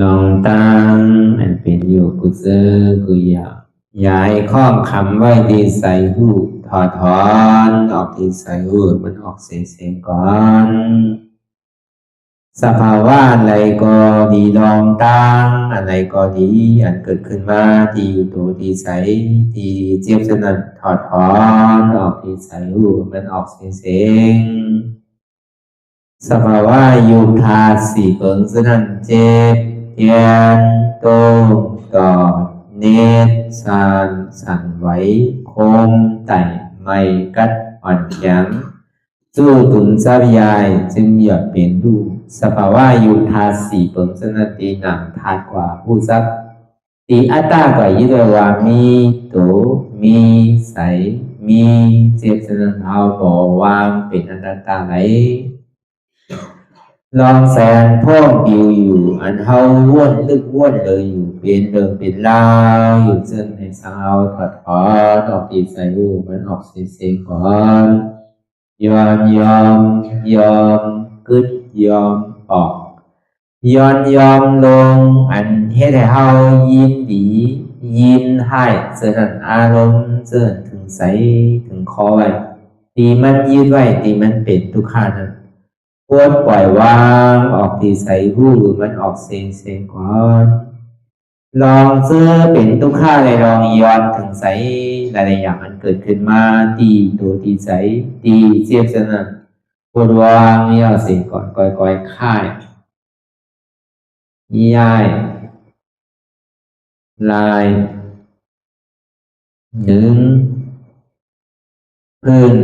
ลองตั้งอันเป็นอยู่กุเซอกุยาย้ายข้องคำไว้ที่ใส่หูถอดถอนออกที่ใส่หูมันออกเสียงก่อนสภาวะอะไรก็ดีลองตั้งอะไรก็ดีอันเกิดขึ้นมาที่อยู่ตัวที่ใส่ที่เจ็บสนั่นถอดถอนออกที่ใส่หูมันออกเสียงสภาวะยุคธาตุสี่เปิงสนั่นเจ็บเทียนโตกอดเนตรสั่นไหวโคมไต่ไม่กัดอ่อนแข็งสู้ตุนทรัพยายจึงอยากเปลี่ยนดูสภาวะยุคธาตุสี่เปิงสนั่นตีหนังธาตุกว่าผู้ทรัพย์ตีอัตตากว่ายึดว่ามีโตมีใสมีเจ็บสนั่นเอาบ่วางเป็นอนัตตาไหลลองแสนพ่องปิวอยู่อันเฮาว่นลึกว่นเลยอยู่เป็นเดิมเป็นลาวอยู่ซึ่งในสาวถอดถอนออกตีใส่หูมันออกเสียงก่อนยอมกึดยอมออกยอมลงอันเฮ็ดให้เฮายินดียินให้เสื่อมอารมณ์เสื่อมถึงใสถึงคอไว้ตีมันยืดไว้ตีมันเป็นทุกขานั้นควรปล่อยวางออกที่ใส่หูมันออกเสียงก่อนลองเสื้อเป็นทุกข้าเลยลองย้อนถึงใสหลายๆอย่างมันเกิดขึ้นมาตีตัวตีใสตีเจียบสนั่นควรวางย่อเสียงก่อนก่อยค่ายย้ายลายหนึ่งพื้น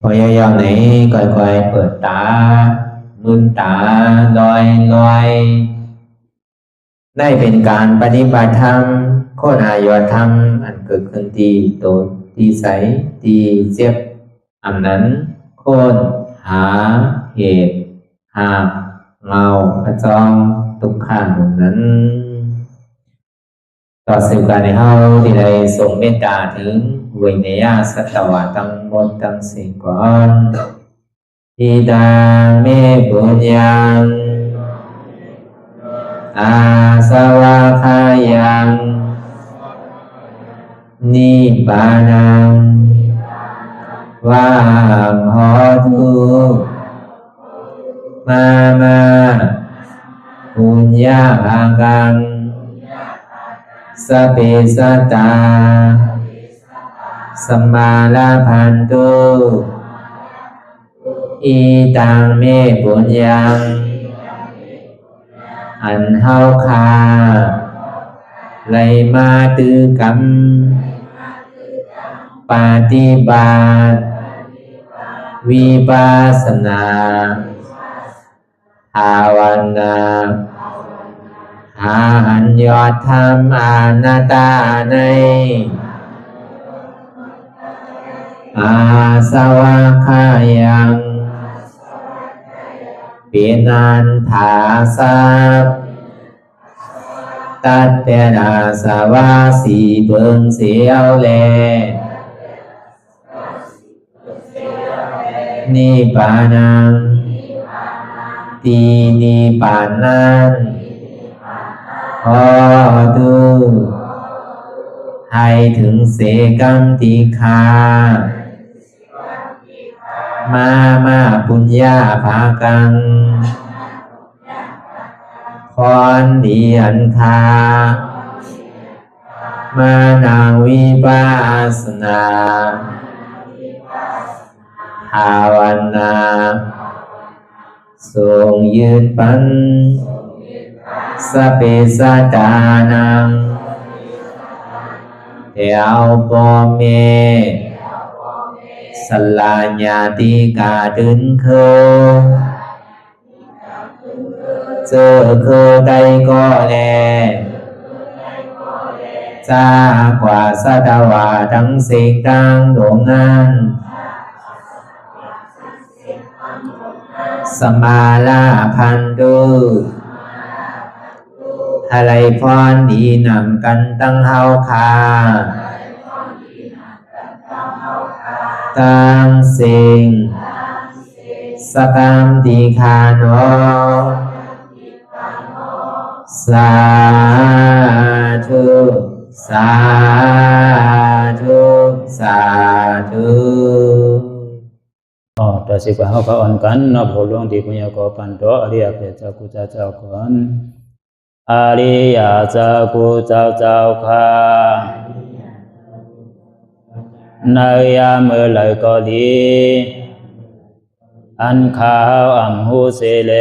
พยายามไหนก่อยเปิดตามืนตาลอยได้เป็นการปฏิบัติธรรมโคตรอายธรรมอันเกิดขึ้นที่โตที่ใสที่เจ็บอันนั้นโคนหาเหตุหาเงาพระจองทุกขันนั้นต่อสืบการในเฮาที่ได้ส่งเมตตาถึงวิเนยสัตวะทั้งหมดทั้งสิ้นก่อนอิดาเมปุญญังอาสวะคายังนิบานังวาหอตุมาปุญญาภากังสเปสัตตาสมาลาพันตุอีตังเมปุญญังอันเฮาคาไลมาตือกรรมปฏิบัติวิปัสสนาภาวนาหาอันยอดธรรมอนัตตาในอาสวะคายังเปียนันถาสัพตัดเตนาสวะสีเพิงเสียวแลนิพพานังตีนิพพานันขอดูให้ถึงเสกัมติคามาปุญญาภากังพรดีอันคามานาวิปัสสนาภาวนาทรงยืนปันสเปสัตตานังเอวปอเมสลาญาติกาดึนเคเจอเคได้ก็แลจากว่าสัตวาทั้งสิ่งดังดวงนั้นสมาลาพันตุอะไรพรดีนำกันตั้งเฮาคา ตังสิงสกัมติคาโนสาธุสาธุสาธุ ต่อสิกว่าเขาก็อ่อนกันนับหัวหลวงที่ปุญญาโกปันโตอริยเปเจ้ากูเจ้าก่อนอริยเจ้ากูเจ้าข้าในยามเมื่อไหร่ก็ดีอันข้าวอ่ำหูเสเล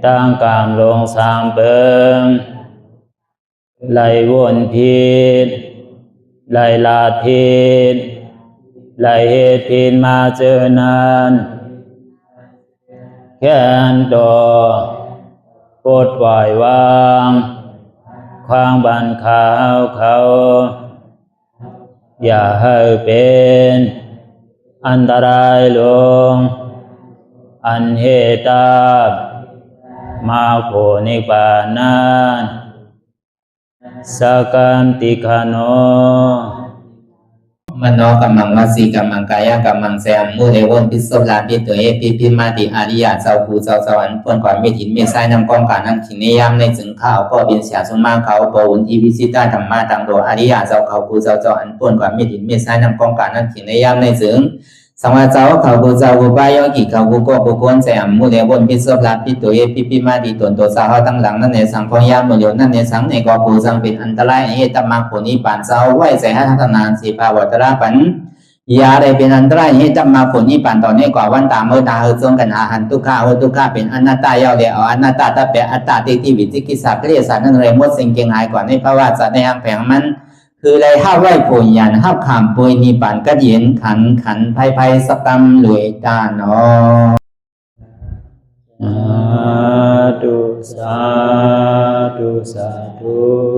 ตั้งกามลงสามเปิงไหลวนพิษไหลลาดพิษไหลเหตุพิษมาเจอนานแค้นดอกปดปล่อยวางความบันขาวเขาอย่าให้เป็นอันตรายลงอันเหตุตามาโผนิปานันสกัมติคาโนมโนกัมมังวสีกัมมังกายกัมมังแสมมุเรวนพิศลาปิตัวเอพิมาติอาริยะเจ้าภูเจ้าสวรรค์พ้นความเมตินเมสายนำกองการนั่งขินนิยามในจึงข้าวก็เป็นเสียสมมาเขาปวุนทีวิสิตาธรรมะตังโดอาริยะเจ้าเขาภูเจ้าสวรรค์พ้นความเมตินเมสายนำกองการนั่งขินนิยามในจึงสังวาเจ้าเขาภูเจ้าภูปายอกิเขาภูก็ภูกวนแสมมุเรวนพิศลาปิตัวเอพิมาติตนตัวสาวตั้งหลังนั่นในสังพยามโยนั่นในสังในกอภูสังเป็นอันตรายเหตุมรรคผลนิพพานเจ้าไหวใส่ให้ทัศนานสีภาวตระปันยาได้เป็นอันตรายให้จำมาผลนิพพานตอนนี้กว่าวันตามเมื่อตาเฮจงกันหาหันทุกข้าทุกข้าเป็นอนัตตาเยาเดียวอนัตตาตาเปอัตตาติวิจิกิจสัพเพเรศานั่นเลยมดสิ่งเก่งหายกว่าในภาวะสัตว์ในอังแผงมันคือเลยห้าไหวผลยันห้าขามปุยนิพพานก็เย็นขันภัยสกัมรวยตาเนาะสาธุสาธุ